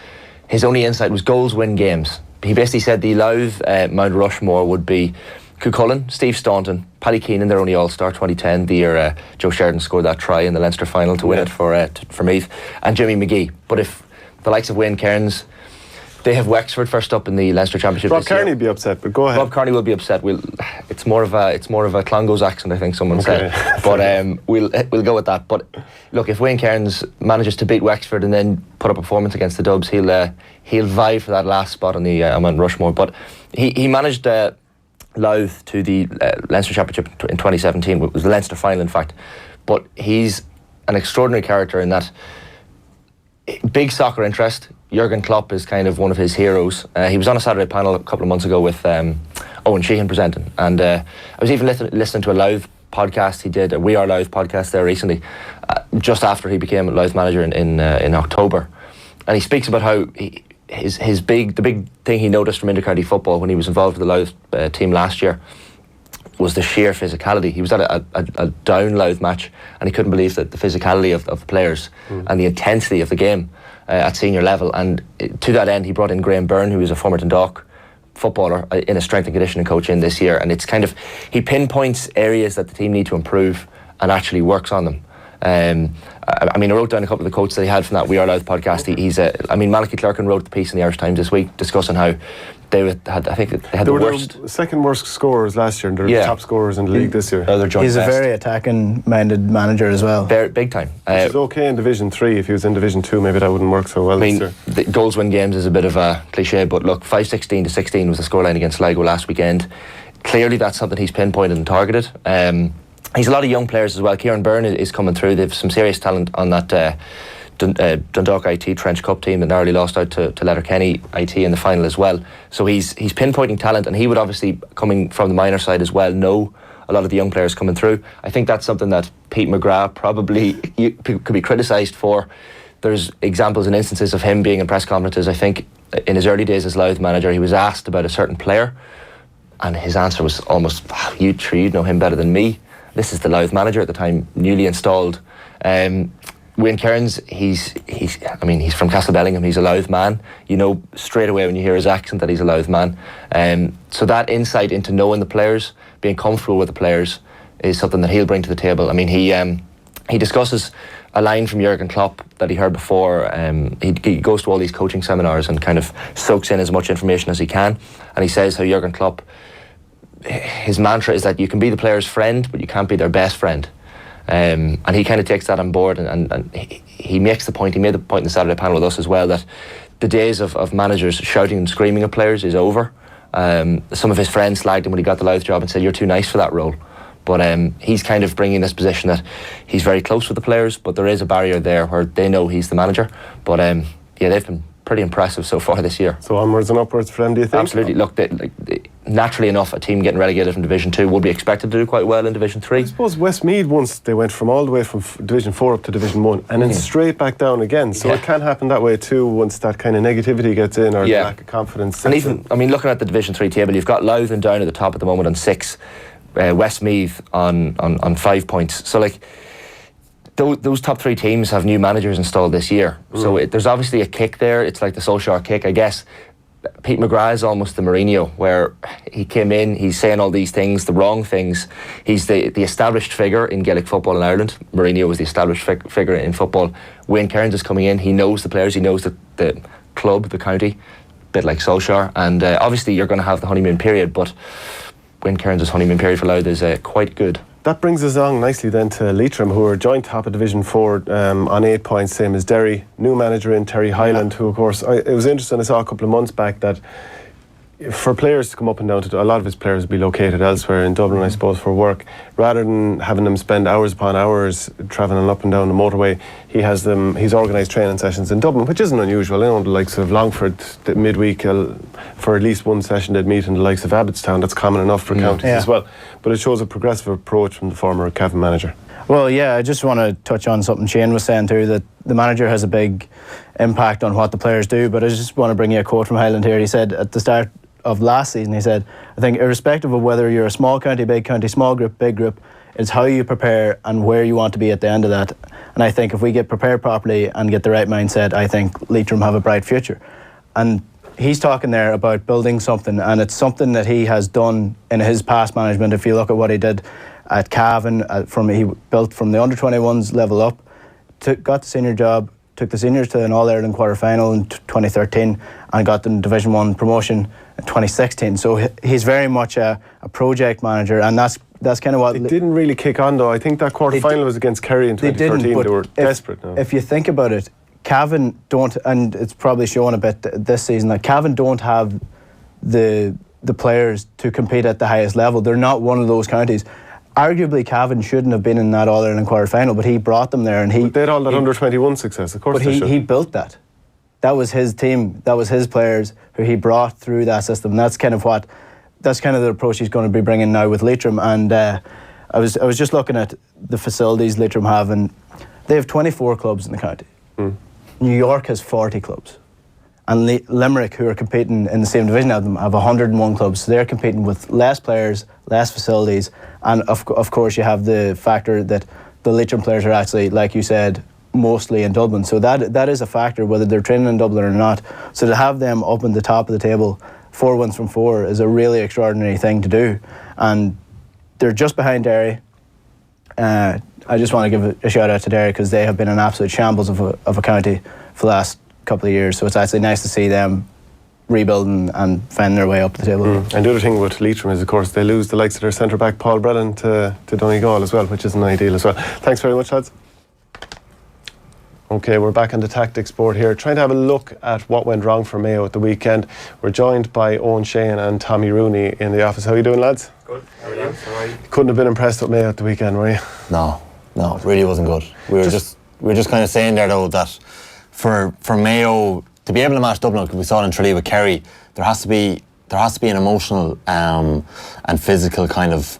his only insight was goals win games. He basically said the Louth Mount Rushmore would be Cuchulainn, Steve Staunton, Paddy Keenan, their only All-Star 2010, the year Joe Sheridan scored that try in the Leinster final to win it for Meath, and Jimmy McGee. But if the likes of Wayne Cairns, they have Wexford first up in the Leinster Championship. Rob Kearney will be upset, but go ahead. Rob Kearney will be upset. It's more of a Clongowes accent, I think someone said. But we'll go with that. But look, if Wayne Cairns manages to beat Wexford and then put up a performance against the Dubs, he'll vie for that last spot on the Mount Rushmore. But he managed Louth to the Leinster Championship in 2017. It was the Leinster final, in fact. But he's an extraordinary character in that big soccer interest. Jurgen Klopp is kind of one of his heroes. He was on a Saturday panel a couple of months ago with Eoin Sheahan presenting, and I was even listening to a Louth podcast he did, a We Are Louth podcast there recently, just after he became Louth manager in October, and he speaks about how the big thing he noticed from intercounty football when he was involved with the Louth team last year was the sheer physicality. He was at a down Louth match and he couldn't believe that the physicality of the players and the intensity of the game at senior level. And to that end, he brought in Graham Byrne, who is a former Dundalk footballer, in a strength and conditioning coach in this year. And it's kind of, he pinpoints areas that the team need to improve and actually works on them. I wrote down a couple of the quotes that he had from that We Are Louth podcast. Malachy Clerkin wrote the piece in the Irish Times this week discussing how they were the worst. The second worst scorers last year, and they're the top scorers in the league this year. He's a very attacking-minded manager as well. Big time. Which is okay in Division 3. If he was in Division 2, maybe that wouldn't work so well this year. The goals win games is a bit of a cliche, but look, 5-16 to 16 was the scoreline against Sligo last weekend. Clearly that's something he's pinpointed and targeted. He's a lot of young players as well. Kieran Byrne is coming through. They have some serious talent on that Dundalk IT Trench Cup team that narrowly lost out to Letterkenny IT in the final as well. So he's pinpointing talent, and he would obviously, coming from the minor side as well, know a lot of the young players coming through. I think that's something that Pete McGrath probably could be criticised for. There's examples and instances of him being in press conferences. I think in his early days as Louth manager, he was asked about a certain player, and his answer was almost, you'd know him better than me. This is the Louth manager at the time, newly installed. Wayne Cairns, he's from Castlebellingham. He's a Louth man. You know straight away when you hear his accent that he's a Louth man. So that insight into knowing the players, being comfortable with the players, is something that he'll bring to the table. I mean, he discusses a line from Jurgen Klopp that he heard before. He goes to all these coaching seminars and kind of soaks in as much information as he can. And he says how Jurgen Klopp, his mantra is that you can be the player's friend, but you can't be their best friend. And he kind of takes that on board, and he makes the point, he made the point in the Saturday panel with us as well, that the days of managers shouting and screaming at players is over. Some of his friends slagged him when he got the Louth job and said, you're too nice for that role. But he's kind of bringing this position that he's very close with the players, but there is a barrier there where they know he's the manager. But they've been pretty impressive so far this year. So onwards and upwards for them, do you think? Absolutely. Look, naturally enough, a team getting relegated from Division 2 would be expected to do quite well in Division 3. I suppose Westmeath, once they went all the way from Division 4 up to Division 1 and then straight back down again. So it can happen that way too once that kind of negativity gets in, or the lack of confidence. And even, looking at the Division 3 table, you've got Louth and down at the top at the moment on 6, Westmeath on 5 points. So those top 3 teams have new managers installed this year. So there's obviously a kick there. It's like the Solskjaer kick, I guess. Pete McGrath is almost the Mourinho, where he came in, he's saying all these things, the wrong things. He's the established figure in Gaelic football in Ireland. Mourinho was the established figure in football. Wayne Cairns is coming in, he knows the players, he knows the club, the county, a bit like Solskjaer. And obviously you're going to have the honeymoon period, but Wayne Cairns' honeymoon period for Louth is quite good. That brings us on nicely then to Leitrim, who are joint top of Division 4 on 8 points, same as Derry. New manager in Terry Hyland, who of course, it was interesting, I saw a couple of months back that for players to come up and down to, a lot of his players will be located elsewhere in Dublin, I suppose, for work. Rather than having them spend hours upon hours travelling up and down the motorway, he's organised training sessions in Dublin, which isn't unusual. You know, the likes of Longford, the midweek, for at least one session they'd meet in the likes of Abbottstown. That's common enough for counties as well. But it shows a progressive approach from the former Cavan manager. Well, yeah, I just want to touch on something Shane was saying too, that the manager has a big impact on what the players do, but I just want to bring you a quote from Highland here. He said at the start of last season, he said, I think irrespective of whether you're a small county, big county, small group, big group, it's how you prepare and where you want to be at the end of that. And I think if we get prepared properly and get the right mindset, I think Leitrim have a bright future. And he's talking there about building something, and it's something that he has done in his past management. If you look at what he did at Cavan, he built from the under-21s level up, got the senior job, took the seniors to an All-Ireland quarter-final in 2013 and got them Division 1 promotion in 2016. So he's very much a project manager, and that's kind of what... It didn't really kick on though. I think that quarter-final was against Kerry in 2013. They were desperate now. If you think about it, Cavan don't, and it's probably shown a bit this season, that Cavan don't have the players to compete at the highest level. They're not one of those counties. Arguably, Cavan shouldn't have been in that All-Ireland quarter-final, but he brought them there, and they had all that under-21 success, of course. But he built that. That was his team. That was his players who he brought through that system. That's kind of the approach he's going to be bringing now with Leitrim. And I was just looking at the facilities Leitrim have, and they have 24 clubs in the county. New York has 40 clubs. And Limerick, who are competing in the same division of them, have 101 clubs. So they're competing with less players, less facilities, and of course you have the factor that the Leitrim players are actually, like you said, mostly in Dublin. So that is a factor, whether they're training in Dublin or not. So to have them up on the top of the table, 4 wins from 4, is a really extraordinary thing to do. And they're just behind Derry. I just want to give a shout out to Derry because they have been an absolute shambles of a county for the last couple of years, so it's actually nice to see them rebuilding and finding their way up the table. And the other thing with Leitrim is, of course, they lose the likes of their centre back Paul Brennan to Donegal as well, which isn't ideal as well. Thanks very much, lads. Okay, we're back on the tactics board here, trying to have a look at what went wrong for Mayo at the weekend. We're joined by Eoin, Sheahan and Tommy Rooney in the office. How are you doing, lads? Good. How are you? You couldn't have been impressed with Mayo at the weekend, were you? No, it really wasn't good. We were just kind of saying there though that for Mayo to be able to match Dublin, we saw it in Tralee with Kerry, there has to be an emotional and physical kind of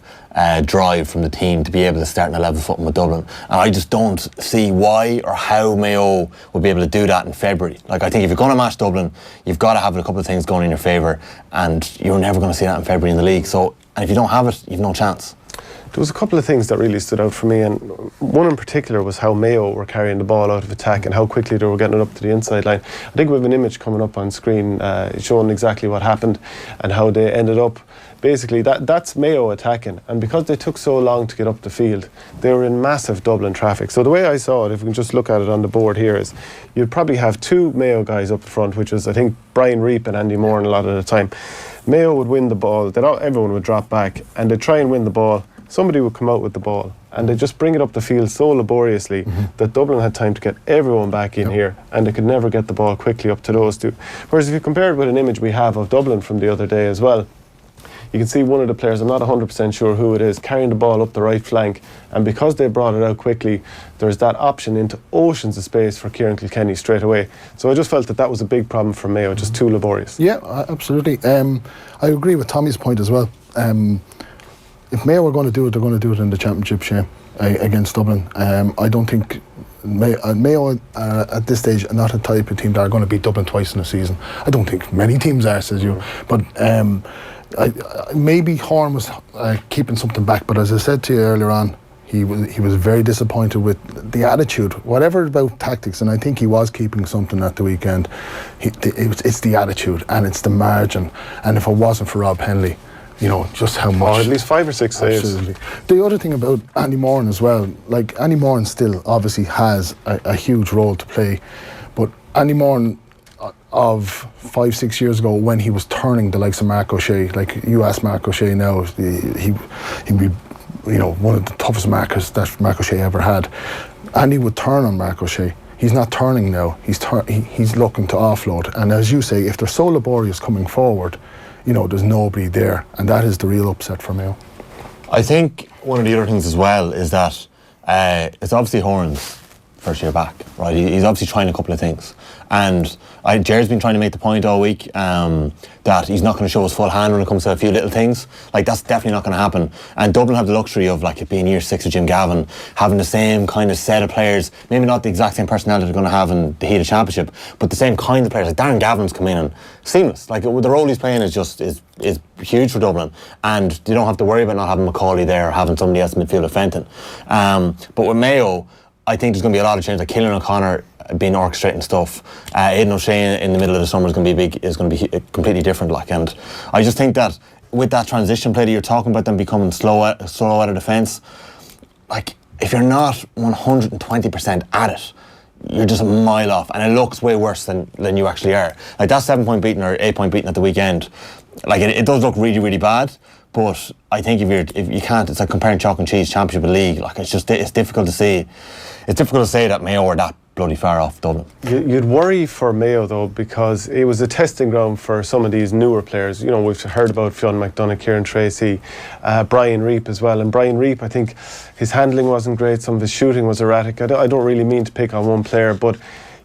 drive from the team to be able to start on a level footing with Dublin. And I just don't see why or how Mayo would be able to do that in February. Like, I think if you're going to match Dublin, you've got to have a couple of things going in your favour, and you're never going to see that in February in the league. So, and if you don't have it, you've no chance. There was a couple of things that really stood out for me, and one in particular was how Mayo were carrying the ball out of attack and how quickly they were getting it up to the inside line. I think we have an image coming up on screen showing exactly what happened and how they ended up. Basically, that's Mayo attacking, and because they took so long to get up the field, they were in massive Dublin traffic. So the way I saw it, if we can just look at it on the board here, is you'd probably have 2 Mayo guys up front, which was, I think, Brian Reap and Andy Moran a lot of the time. Mayo would win the ball, everyone would drop back, and they'd try and win the ball. Somebody would come out with the ball and they just bring it up the field so laboriously that Dublin had time to get everyone back in here, and they could never get the ball quickly up to those 2. Whereas if you compare it with an image we have of Dublin from the other day as well, you can see one of the players, I'm not 100% sure who it is, carrying the ball up the right flank, and because they brought it out quickly, there's that option into oceans of space for Kieran Kilkenny straight away. So I just felt that was a big problem for Mayo, just too laborious. Yeah, absolutely. I agree with Tommy's point as well. If Mayo were going to do it, they're going to do it in the championship, Shane, against Dublin. I don't think Mayo at this stage are not a type of team that are going to beat Dublin twice in a season. I don't think many teams are, says you. But maybe Horn was keeping something back. But as I said to you earlier on, he was very disappointed with the attitude. Whatever about tactics, and I think he was keeping something at the weekend. It's the attitude and it's the margin. And if it wasn't for Rob Henley, you know, just how much. At least 5 or 6 saves. Absolutely. The other thing about Andy Moran as well, like Andy Moran still obviously has a huge role to play, but Andy Moran of 5-6 years ago, when he was turning the likes of Mark O'Shea, like you ask Mark O'Shea now, he'd be, you know, one of the toughest markers that Mark O'Shea ever had. Andy would turn on Mark O'Shea. He's not turning now. He's looking to offload. And as you say, if they're so laborious coming forward, there's nobody there, and that is the real upset for Mayo. I think one of the other things as well is that it's obviously Horan's first year back, right? He's obviously trying a couple of things, and Jared's been trying to make the point all week that he's not going to show his full hand when it comes to a few little things. Like, that's definitely not going to happen. And Dublin have the luxury of, like, it being year 6 with Jim Gavin, having the same kind of set of players, maybe not the exact same personality they're going to have in the heat of championship, but the same kind of players. Like, Darren Gavin's come in and seamless. Like, the role he's playing is huge for Dublin, and they don't have to worry about not having Macaulay there or having somebody else in midfield of Fenton. But with Mayo, I think there's going to be a lot of change. Like Killian O'Connor being orchestrating stuff, Aidan O'Shea in the middle of the summer is going to be completely different. Like, and I just think that with that transition play that you're talking about, them becoming slow out of defence, like, if you're not 120% at it, you're just a mile off, and it looks way worse than you actually are. Like, that 7-point beating or 8-point beating at the weekend, like, it does look really, really bad. But I think if you can't, it's like comparing chalk and cheese, Championship and League. Like, it's difficult to see. It's difficult to say that Mayo are that bloody far off Dublin. You'd worry for Mayo though, because it was a testing ground for some of these newer players. We've heard about Fionn McDonagh, Kieran Tracy, Brian Reap as well. And Brian Reap, I think his handling wasn't great. Some of his shooting was erratic. I don't really mean to pick on one player, but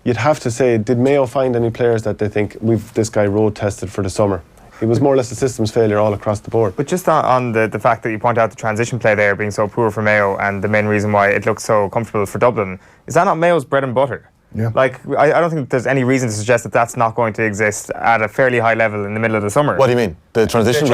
you'd have to say, did Mayo find any players that they think this guy road tested for the summer? It was more or less a systems failure all across the board. But just on the fact that you point out the transition play there being so poor for Mayo, and the main reason why it looks so comfortable for Dublin, is that not Mayo's bread and butter? Yeah. Like, I don't think there's any reason to suggest that that's not going to exist at a fairly high level in the middle of the summer. What do you mean? The transition?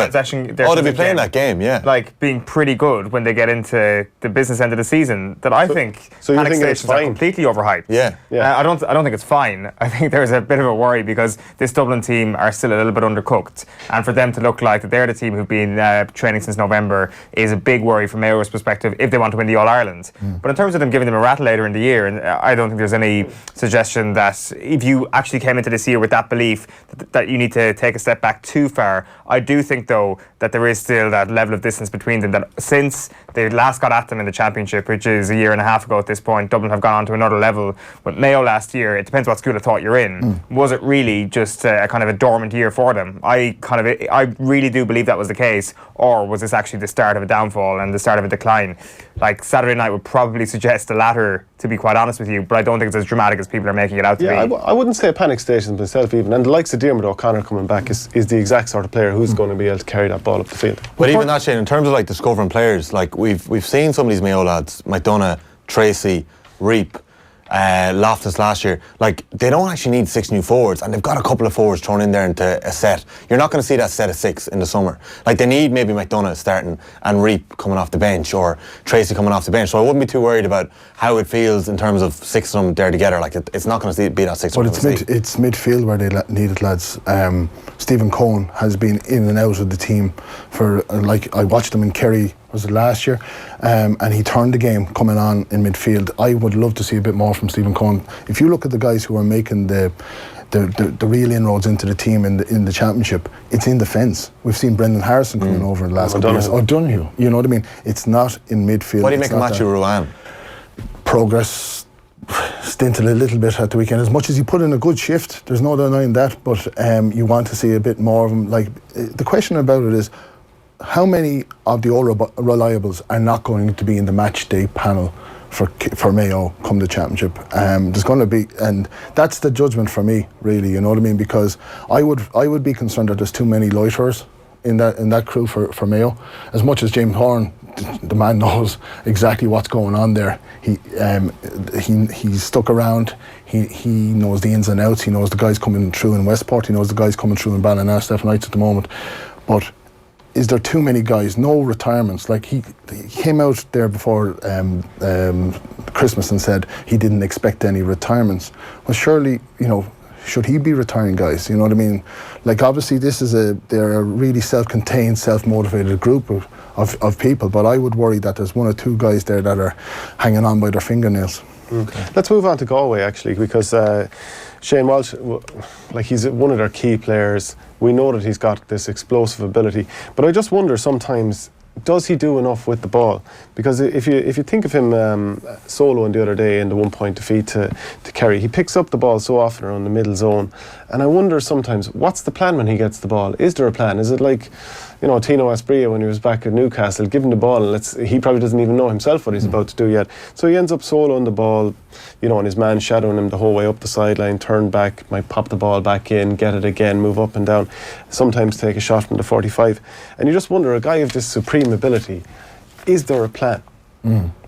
They'll be playing that game, yeah. Like, being pretty good when they get into the business end of the season. That I think panic stations are completely overhyped. Yeah. I don't think it's fine. I think there's a bit of a worry because this Dublin team are still a little bit undercooked, and for them to look like that they're the team who've been training since November is a big worry from Mayo's perspective if they want to win the All-Ireland. But in terms of them giving them a rattle later in the year, and I don't think there's any suggestion that if you actually came into this year with that belief that you need to take a step back too far. I do think, though, that there is still that level of distance between them, that since they last got at them in the Championship, which is a year and a half ago at this point, Dublin have gone on to another level. With Mayo last year, it depends what school of thought you're in. Was it really just a kind of a dormant year for them? I really do believe that was the case, or was this actually the start of a downfall and the start of a decline? Like, Saturday night would probably suggest the latter, to be quite honest with you, but I don't think it's as dramatic as people are making it out to be. I wouldn't say a panic station myself even, and the likes of Diarmuid O'Connor coming back is the exact sort of player who's going to be able to carry that ball up the field. But even that, Shane, in terms of like discovering players, like we've seen some of these Mayo lads, McDonagh, Tracy, Reap, Loftus last year, like, they don't actually need 6 new forwards, and they've got a couple of forwards thrown in there into a set. You're not going to see that set of 6 in the summer. Like, they need maybe McDonagh starting and Reap coming off the bench, or Tracy coming off the bench. So I wouldn't be too worried about how it feels in terms of 6 of them there together. Like, it's not going to be that 6. But it's midfield where they need it, lads. Stephen Cohen has been in and out of the team for, like, I watched him in Kerry, was it last year, and he turned the game coming on in midfield. I would love to see a bit more from Stephen Cohen. If you look at the guys who are making the real inroads into the team in the Championship, it's in defence. We've seen Brendan Harrison coming over in the last couple of years. O'Donoghue, you know what I mean? It's not in midfield. What do you make of Matthew Ruan? Progress stinted a little bit at the weekend. As much as he put in a good shift, there's no denying that, but you want to see a bit more of him. Like, the question about it is, how many of the old reliables are not going to be in the match day panel for Mayo come the Championship? There's going to be, and that's the judgment for me, really. You know what I mean? Because I would be concerned that there's too many loiterers in that crew for Mayo. As much as James Horan, the man knows exactly what's going on there. He's stuck around. He knows the ins and outs. He knows the guys coming through in Westport. He knows the guys coming through in Ballina, Stephen Knights at the moment. But is there too many guys? No retirements. Like, he came out there before Christmas and said he didn't expect any retirements. Well, surely, should he be retiring guys? You know what I mean? Like, obviously they're a really self-contained, self-motivated group of people, but I would worry that there's 1 or 2 guys there that are hanging on by their fingernails. Okay. Let's move on to Galway, actually, because Shane Walsh, like, he's one of their key players. We know that he's got this explosive ability, but I just wonder sometimes, does he do enough with the ball? Because if you think of him soloing the other day in the 1-point defeat to Kerry, he picks up the ball so often around the middle zone, and I wonder sometimes, what's the plan when he gets the ball? Is there a plan? Is it like, Tino Asprilla when he was back at Newcastle, give him the ball and he probably doesn't even know himself what he's about to do yet. So he ends up soloing the ball, and his man shadowing him the whole way up the sideline, turn back, might pop the ball back in, get it again, move up and down, sometimes take a shot from the 45. And you just wonder, a guy of this supreme ability, is there a plan?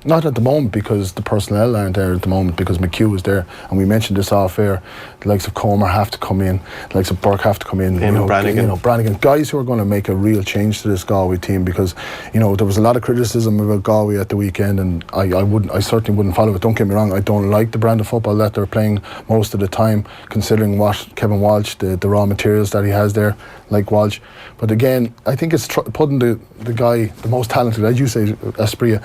Not at the moment, because the personnel aren't there at the moment, because McHugh is there, and we mentioned this off air. The likes of Comer have to come in, the likes of Burke have to come in, Brannigan, guys who are going to make a real change to this Galway team, because there was a lot of criticism about Galway at the weekend, and I certainly wouldn't follow it. Don't get me wrong, I don't like the brand of football that they're playing most of the time, considering what Kevin Walsh, the raw materials that he has there, like Walsh. But again, I think it's putting the guy, the most talented, as you say, Asprilla,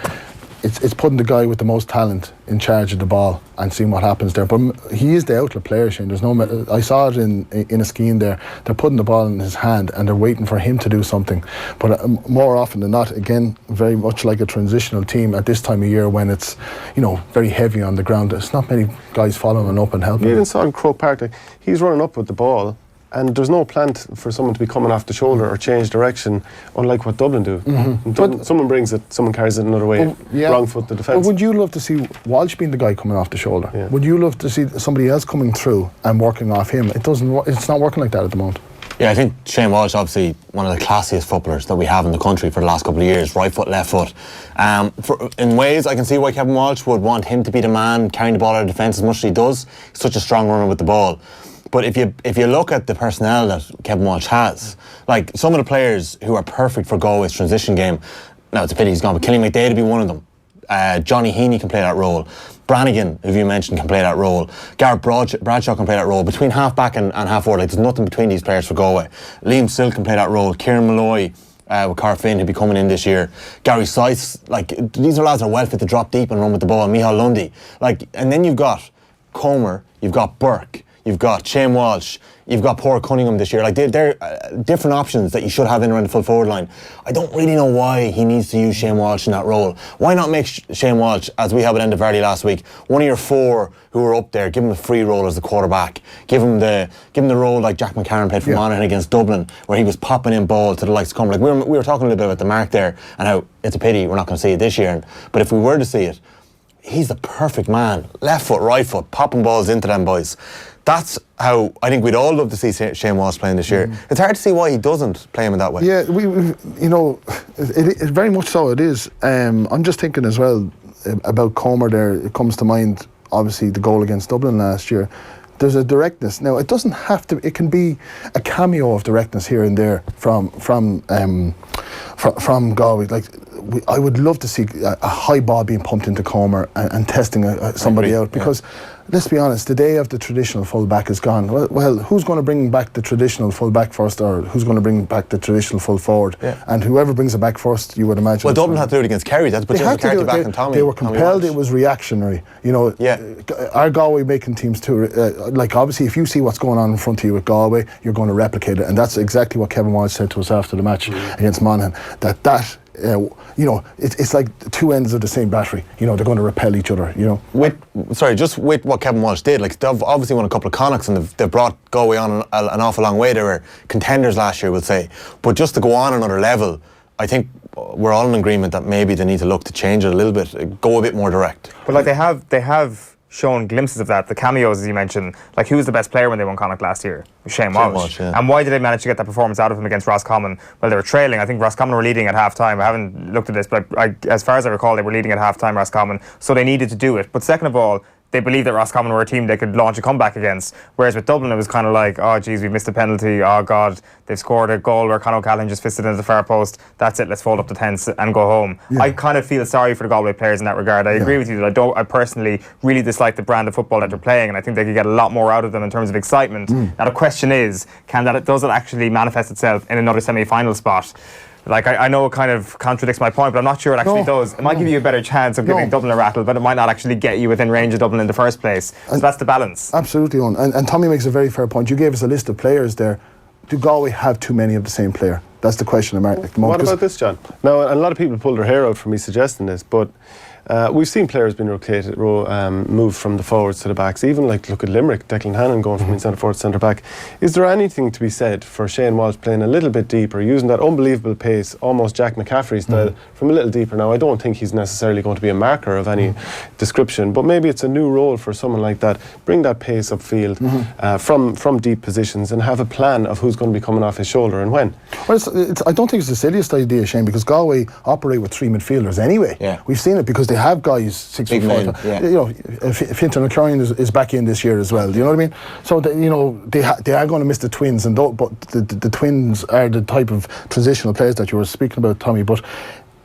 it's putting the guy with the most talent in charge of the ball and seeing what happens there. But he is the outlet player, Shane. I saw it in a scheme there. They're putting the ball in his hand and they're waiting for him to do something. But more often than not, again, very much like a transitional team at this time of year when it's very heavy on the ground. There's not many guys following up and helping. You even saw in Croke Park, he's running up with the ball, and there's no plan for someone to be coming off the shoulder or change direction, unlike what Dublin do. Dublin, someone brings it, someone carries it another way, wrong foot the defence. But would you love to see Walsh being the guy coming off the shoulder? Yeah. Would you love to see somebody else coming through and working off him? It's not working like that at the moment. Yeah, I think Shane Walsh, obviously one of the classiest footballers that we have in the country for the last couple of years, right foot, left foot. In ways, I can see why Kevin Walsh would want him to be the man carrying the ball out of defence as much as he does. He's such a strong runner with the ball. But if you look at the personnel that Kevin Walsh has, like some of the players who are perfect for Galway's transition game, now it's a pity he's gone, but Killian McDade would be one of them. Johnny Heaney can play that role. Brannigan, who you mentioned, can play that role. Gareth Bradshaw can play that role. Between half-back and half-forward, there's nothing between these players for Galway. Liam Sill can play that role. Kieran Malloy with Carfin, who'll be coming in this year. Gary Sykes, these are lads that are well fit to drop deep and run with the ball. Micheál Lundy. And then you've got Comer, you've got Burke, you've got Shane Walsh, you've got Paul Cunningham this year. They're different options that you should have in around the full forward line. I don't really know why he needs to use Shane Walsh in that role. Why not make Shane Walsh, as we have at Enda Coll last week, one of your four who are up there, give him a free role as the quarterback, give him the role like Jack McCarron played for Monaghan against Dublin, where he was popping in ball to the likes of Comer. We were talking a little bit about the mark there and how it's a pity we're not going to see it this year. But if we were to see it, he's the perfect man. Left foot, right foot, popping balls into them boys. That's how I think we'd all love to see Shane Walsh playing this year. It's hard to see why he doesn't play him in that way. Yeah, it very much so it is. I'm just thinking as well about Comer there. It comes to mind, obviously, the goal against Dublin last year. There's a directness. Now, it doesn't have to. It can be a cameo of directness here and there from Galway. I would love to see a high ball being pumped into Comer and testing somebody out, because let's be honest, the day of the traditional full-back is gone. Well, who's going to bring back the traditional full-back first, or who's going to bring back the traditional full-forward? Yeah. And whoever brings it back first, you would imagine. Well, Dublin had to do it against Kerry. That's They were compelled. It was reactionary. Our Galway making teams too. Obviously, if you see what's going on in front of you with Galway, you're going to replicate it, and that's exactly what Kevin Walsh said to us after the match against Monaghan. It's like two ends of the same battery. They're going to repel each other. With what Kevin Walsh did, they've obviously won a couple of Connachts and they've brought Galway on an awful long way. They were contenders last year, we'll say. But just to go on another level, I think we're all in agreement that maybe they need to look to change it a little bit, go a bit more direct. But they have shown glimpses of that. The cameos, as you mentioned, who was the best player when they won Connacht last year? Shane Walsh. And why did they manage to get that performance out of him against Roscommon? Well, they were trailing. I think Roscommon were leading at half-time. I haven't looked at this, but as far as I recall, they were leading at half-time, Roscommon, so they needed to do it. But second of all, they believed that Roscommon were a team they could launch a comeback against. Whereas with Dublin, it was kind of like, oh, geez, we've missed a penalty. Oh, God, they've scored a goal where Conor O'Callaghan just fisted into the far post. That's it, let's fold up the tents and go home. Yeah. I kind of feel sorry for the Galway players in that regard. I agree with you that I personally really dislike the brand of football that they're playing, and I think they could get a lot more out of them in terms of excitement. Now, the question is, does it actually manifest itself in another semi-final spot? I know it kind of contradicts my point, but I'm not sure it actually does. It might give you a better chance of giving Dublin a rattle, but it might not actually get you within range of Dublin in the first place. So that's the balance. Absolutely, Eoin. And Tommy makes a very fair point. You gave us a list of players there. Do Galway have too many of the same player? That's the question mark at the moment. What about this, John? Now, a lot of people pulled their hair out for me suggesting this, but we've seen players being rotated, moved from the forwards to the backs. Even like look at Limerick, Declan Hannon going from centre forward to centre back. Is there anything to be said for Shane Walsh playing a little bit deeper, using that unbelievable pace, almost Jack McCaffrey style, from a little deeper? Now, I don't think he's necessarily going to be a marker of any description, but maybe it's a new role for someone like that. Bring that pace upfield from deep positions and have a plan of who's going to be coming off his shoulder and when. Well, I don't think it's the silliest idea, Shane, because Galway operate with 3 midfielders anyway. Yeah. We've seen it because they have guys 6'4". You know, Fintan O'Connor is back in this year as well. Do you know what I mean? So they are going to miss the twins, but the twins are the type of transitional players that you were speaking about, Tommy. But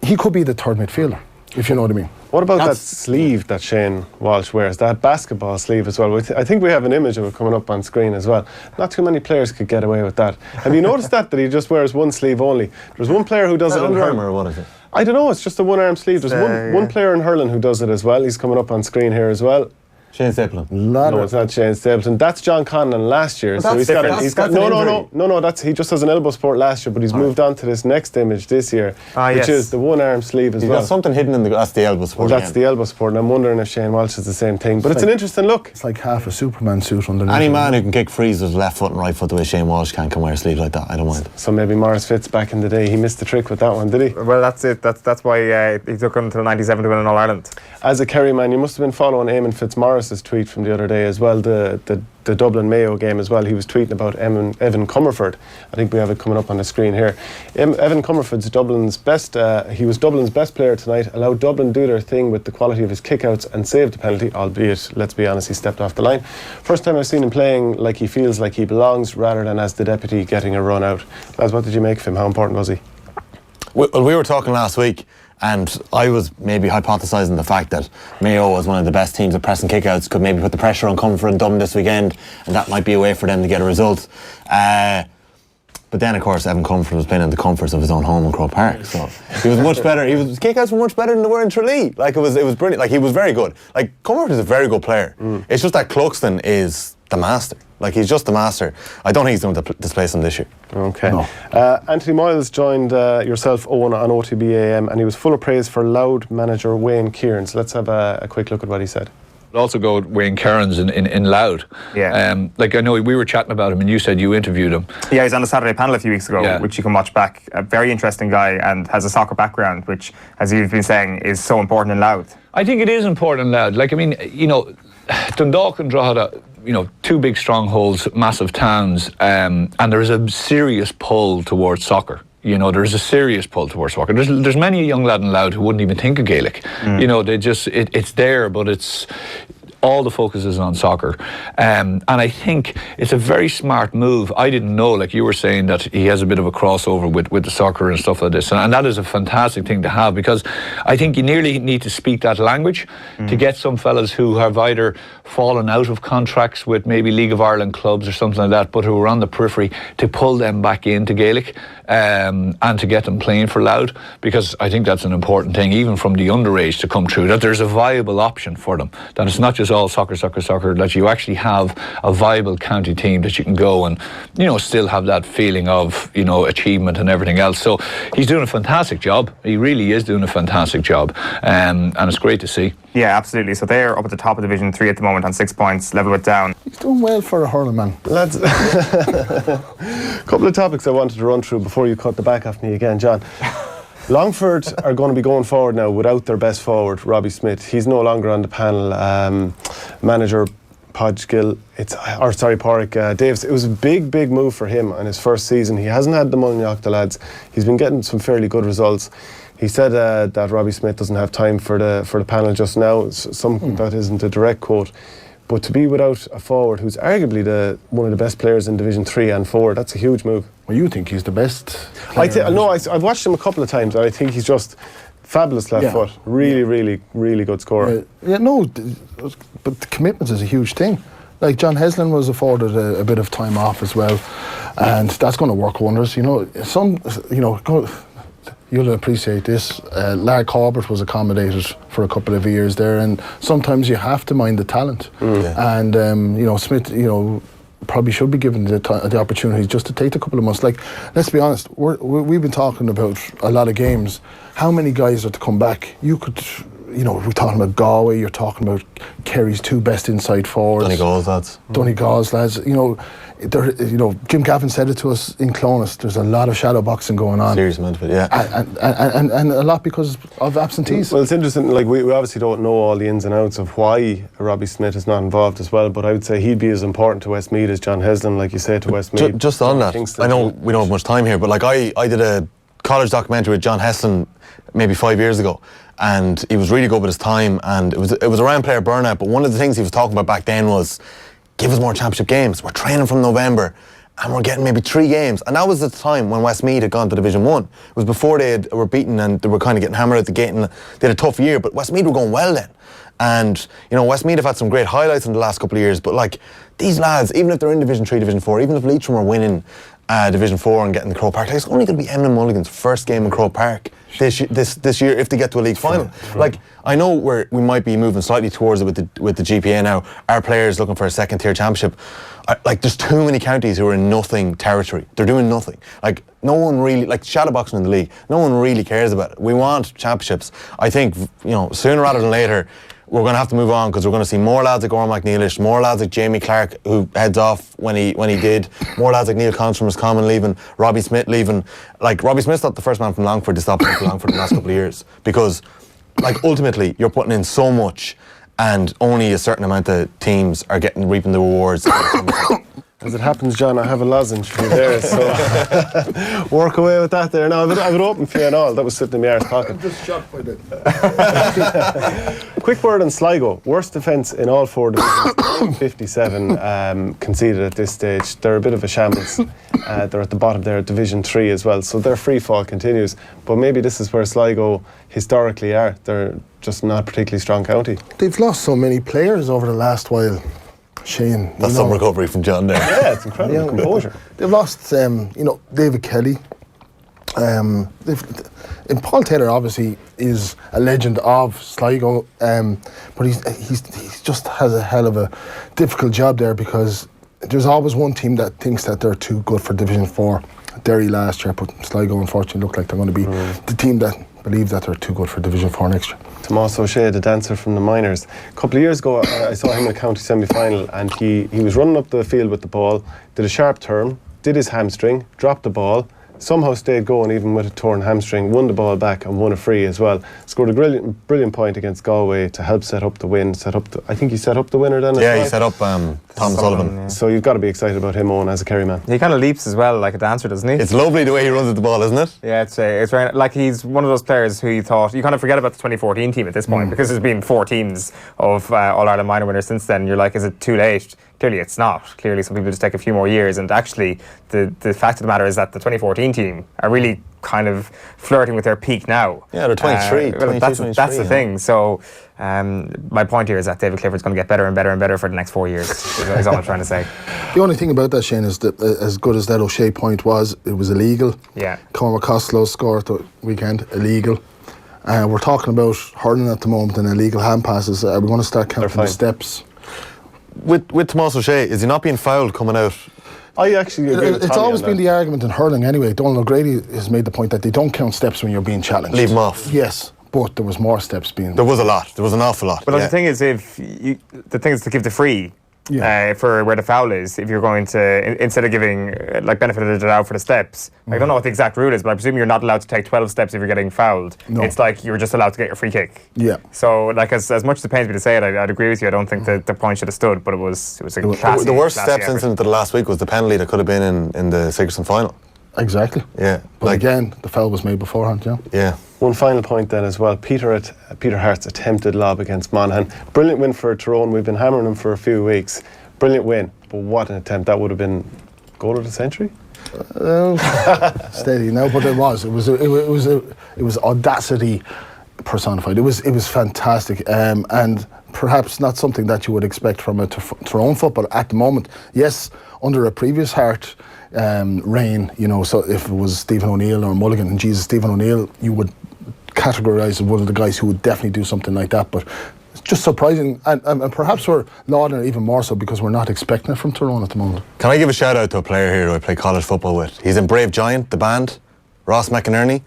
he could be the third midfielder, if you know what I mean. What about that sleeve that Shane Walsh wears, that basketball sleeve as well? I think we have an image of it coming up on screen as well. Not too many players could get away with that. Have you noticed that he just wears one sleeve only? There's one player who does it under arm. Or what is it? I don't know, it's just a one-arm sleeve. There's one player in hurling who does it as well. He's coming up on screen here as well. Shane Stapleton. No, it's not Shane Stapleton. That's John Conlon last year. So he's got no. That's he just has an elbow support last year, but he's moved on to this next image this year, which is the one-arm sleeve as well. He's got something hidden in that's the elbow support. Well, that's the elbow support, and I'm wondering if Shane Walsh is the same thing. But it's an interesting look. It's like half a Superman suit underneath. Any man who can kick frees with left foot and right foot the way Shane Walsh can wear a sleeve like that. I don't mind. So maybe Maurice Fitz back in the day, he missed the trick with that one, did he? Well, that's it. That's why he took until 97 to win an All-Ireland. As a Kerry man, you must have been following Eamon Fitzmaurice's tweet from the other day as well, the Dublin Mayo game as well. He was tweeting about Evan Comerford. I think we have it coming up on the screen here. Evan Comerford's Dublin's best. He was Dublin's best player tonight. Allowed Dublin do their thing with the quality of his kickouts and saved the penalty. Albeit, let's be honest, he stepped off the line. First time I've seen him playing like he feels like he belongs, rather than as the deputy getting a run out. Lads, what did you make of him? How important was he? Well, we were talking last week, and I was maybe hypothesising the fact that Mayo was one of the best teams at pressing kickouts, could maybe put the pressure on Comerford and Dublin this weekend, and that might be a way for them to get a result. But then, of course, Evan Comerford was playing in the comforts of his own home in Croke Park, so he was much better. His kickouts were much better than they were in Tralee. Like it was brilliant. Like he was very good. Like Comerford is a very good player. It's just that Cluxton is the master. Like he's just the master. I don't think he's going to displace him this year. Okay. No. Anthony Moyles joined yourself, Eoin, on OTBAM, and he was full of praise for Louth manager Wayne Kearns. Let's have a quick look at what he said. I'll also go with Wayne Kearns in Louth. Yeah. Like I know we were chatting about him and you said you interviewed him. Yeah, he's on the Saturday panel a few weeks ago, which you can watch back. A very interesting guy and has a soccer background, which, as you've been saying, is so important in Louth. I think it is important in Louth. Like, I mean, you know, Dundalk and Drogheda, you know, two big strongholds, massive towns, and there's a serious pull towards soccer. You know, there's a serious pull towards soccer. There's many young lad in Louth who wouldn't even think of Gaelic. You know, they just it's there, but it's all the focus is on soccer, and I think it's a very smart move. I didn't know, like you were saying, that he has a bit of a crossover with the soccer and stuff like this, and that is a fantastic thing to have, because I think you nearly need to speak that language to get some fellas who have either fallen out of contracts with maybe League of Ireland clubs or something like that, but who are on the periphery, to pull them back into Gaelic and to get them playing for Louth, because I think that's an important thing, even from the underage, to come through, that there's a viable option for them, that it's not just all soccer, that you actually have a viable county team that you can go and, you know, still have that feeling of, you know, achievement and everything else. So he's doing a fantastic job. He really is doing a fantastic job, and it's great to see. Yeah, absolutely. So they're up at the top of Division 3 at the moment on 6 points, level with Down. He's doing well for a hurling man. Lads, a couple of topics I wanted to run through before you cut the back off me again, John. Longford are going to be going forward now without their best forward, Robbie Smith. He's no longer on the panel. Manager Podgill, Pádraig Davis. It was a big move for him on his first season. He hasn't had the money off the lads. He's been getting some fairly good results. He said that Robbie Smith doesn't have time for the panel just now. That isn't a direct quote. But to be without a forward who's arguably one of the best players in Division 3 and 4, that's a huge move. Well, you think he's the best? I've watched him a couple of times, and I think he's just fabulous left foot. Really good scorer. But the commitment is a huge thing. Like John Heslin was afforded a bit of time off as well, and that's going to work wonders. You know, you'll appreciate this. Larry Corbett was accommodated for a couple of years there, and sometimes you have to mind the talent. And you know, Smith, you know, probably should be given the opportunity just to take a couple of months. Like, let's be honest, we've been talking about a lot of games. How many guys are to come back? You could, we're talking about Galway, you're talking about Kerry's 2 best inside forwards. Donegal's lads. Donegal's lads. Jim Gavin said it to us in Clonus. There's a lot of shadow boxing going on. Serious amount of it, yeah. And a lot because of absentees. Well, it's interesting. Like we obviously don't know all the ins and outs of why Robbie Smith is not involved as well. But I would say he'd be as important to Westmeath as John Heslin, like you say, to Westmeath. Just on that, Kingston. I know we don't have much time here, but like I did a college documentary with John Heslin maybe 5 years ago, and he was really good with his time, and it was around player burnout. But one of the things he was talking about back then was, give us more championship games. We're training from November and we're getting maybe 3 games. And that was the time when Westmeath had gone to Division 1. It was before they were beaten and they were kind of getting hammered at the gate, and they had a tough year, but Westmeath were going well then. And, Westmeath have had some great highlights in the last couple of years, but like, these lads, even if they're in Division 3, Division 4, even if Leitrim are winning Division 4 and getting the Croke Park, like, it's only going to be Eamon Mulligan's first game in Croke Park this year if they get to a league final. Like, I know we might be moving slightly towards it with the GPA now. Our players looking for a second tier championship. There's too many counties who are in nothing territory. They're doing nothing. Like, no one really, like shadowboxing in the league, no one really cares about it. We want championships. I think, sooner rather than later, we're going to have to move on, because we're going to see more lads like Cormac Nealish, more lads like Jamie Clark, who heads off when he did, more lads like Neil Constrom is common leaving, Robbie Smith leaving. Like, Robbie Smith's not the first man from Longford to stop playing for Longford in the last couple of years, because, like, ultimately you're putting in so much and only a certain amount of teams are reaping the rewards. As it happens, John, I have a lozenge for you there, so work away with that there. Now, I would open for you and all. That was sitting in my arse pocket. I'm just shocked by that. Quick word on Sligo. Worst defence in all 4 divisions. 57 conceded at this stage. They're a bit of a shambles. They're at the bottom there at Division 3 as well, so their free fall continues. But maybe this is where Sligo historically are. They're just not a particularly strong county. They've lost so many players over the last while. Shane, that's some recovery from John there. Yeah, it's incredible composure. They've lost, David Kelly. And Paul Taylor obviously is a legend of Sligo, but he's just has a hell of a difficult job there, because there's always one team that thinks that they're too good for Division 4. Derry last year, but Sligo unfortunately look like they're going to be the team that believe that they're too good for Division 4 next year. Tomas O'Shea, the dancer from the minors. A couple of years ago, I saw him in a county semi-final, and he was running up the field with the ball, did a sharp turn, did his hamstring, dropped the ball, somehow stayed going even with a torn hamstring, won the ball back and won a free as well. Scored a brilliant point against Galway to help set up the win. I think he set up the winner then as well. Yeah, he set up Tom Sullivan. Yeah. So you've got to be excited about him, Eoin, as a Kerry man. He kind of leaps as well, like a dancer, doesn't he? It's lovely the way he runs at the ball, isn't it? Yeah, it's very, like, he's one of those players who you kind of forget about the 2014 team at this point, because there's been 4 teams of All-Ireland minor winners since then. You're like, is it too late? Clearly it's not. Clearly some people just take a few more years, and actually the fact of the matter is that the 2014 team are really kind of flirting with their peak now. Yeah, they're 23. That's the thing. So my point here is that David Clifford's going to get better and better and better for the next 4 years, is all I'm trying to say. The only thing about that, Shane, is that as good as that O'Shea point was, it was illegal. Yeah. Cormac Costello scored the weekend, illegal. We're talking about hurling at the moment and illegal hand passes. Are we going to start counting the steps? With Tomas O'Shea, is he not being fouled coming out? I actually agree with It's always been the argument in hurling anyway. Donald O'Grady has made the point that they don't count steps when you're being challenged. Leave them off. Yes, but there was more steps being... There was a lot. There was an awful lot. But the thing is, the thing is to give the free for where the foul is. If you're going to, instead of giving benefit of the doubt for the steps, I don't know what the exact rule is, but I presume you're not allowed to take 12 steps if you're getting fouled. No. It's like you're just allowed to get your free kick. Yeah. So, like, as much as it pains me to say it, I'd agree with you. I don't think the point should have stood, but it was a classy. The worst steps incident of the last week was the penalty that could have been in the Sigerson final. Exactly. Yeah. But again, the foul was made beforehand, Yeah. One final point then as well. Peter Hart's attempted lob against Monaghan. Brilliant win for Tyrone. We've been hammering him for a few weeks. Brilliant win, but what an attempt. That would have been goal of the century? Steady now, but it was audacity personified. It was fantastic, and perhaps not something that you would expect from a Tyrone football at the moment. Yes, under a previous Hart reign, so if it was Stephen O'Neill or Mulligan, and Stephen O'Neill, you would categorise as one of the guys who would definitely do something like that, but it's just surprising, and perhaps we're lauding it even more so because we're not expecting it from Tyrone at the moment. Can I give a shout out to a player here who I play college football with? He's in Brave Giant, the band, Ross McInerney.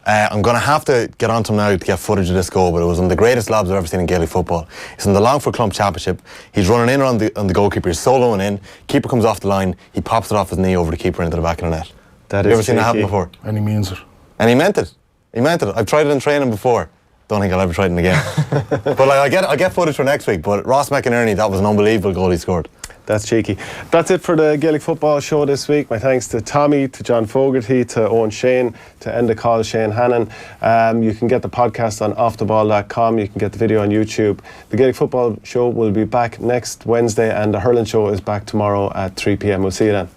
I'm going to have to get on to him now to get footage of this goal, but it was one of the greatest lobs I've ever seen in Gaelic football. He's in the Longford Clump Championship. He's running in on the goalkeeper. He's soloing in. Keeper comes off the line. He pops it off his knee over the keeper into the back of the net. That Have you ever seen that happen before? And he means it. And he meant it. He meant it. I've tried it in training before. Don't think I'll ever try it again. But like, I'll get footage for next week. But Ross McInerney, that was an unbelievable goal he scored. That's cheeky. That's it for the Gaelic Football Show this week. My thanks to Tommy, to John Fogarty, to Eoin Shane, to Enda Coll, Shane Hannon. You can get the podcast on offtheball.com. You can get the video on YouTube. The Gaelic Football Show will be back next Wednesday, and the Hurling Show is back tomorrow at 3 p.m. We'll see you then.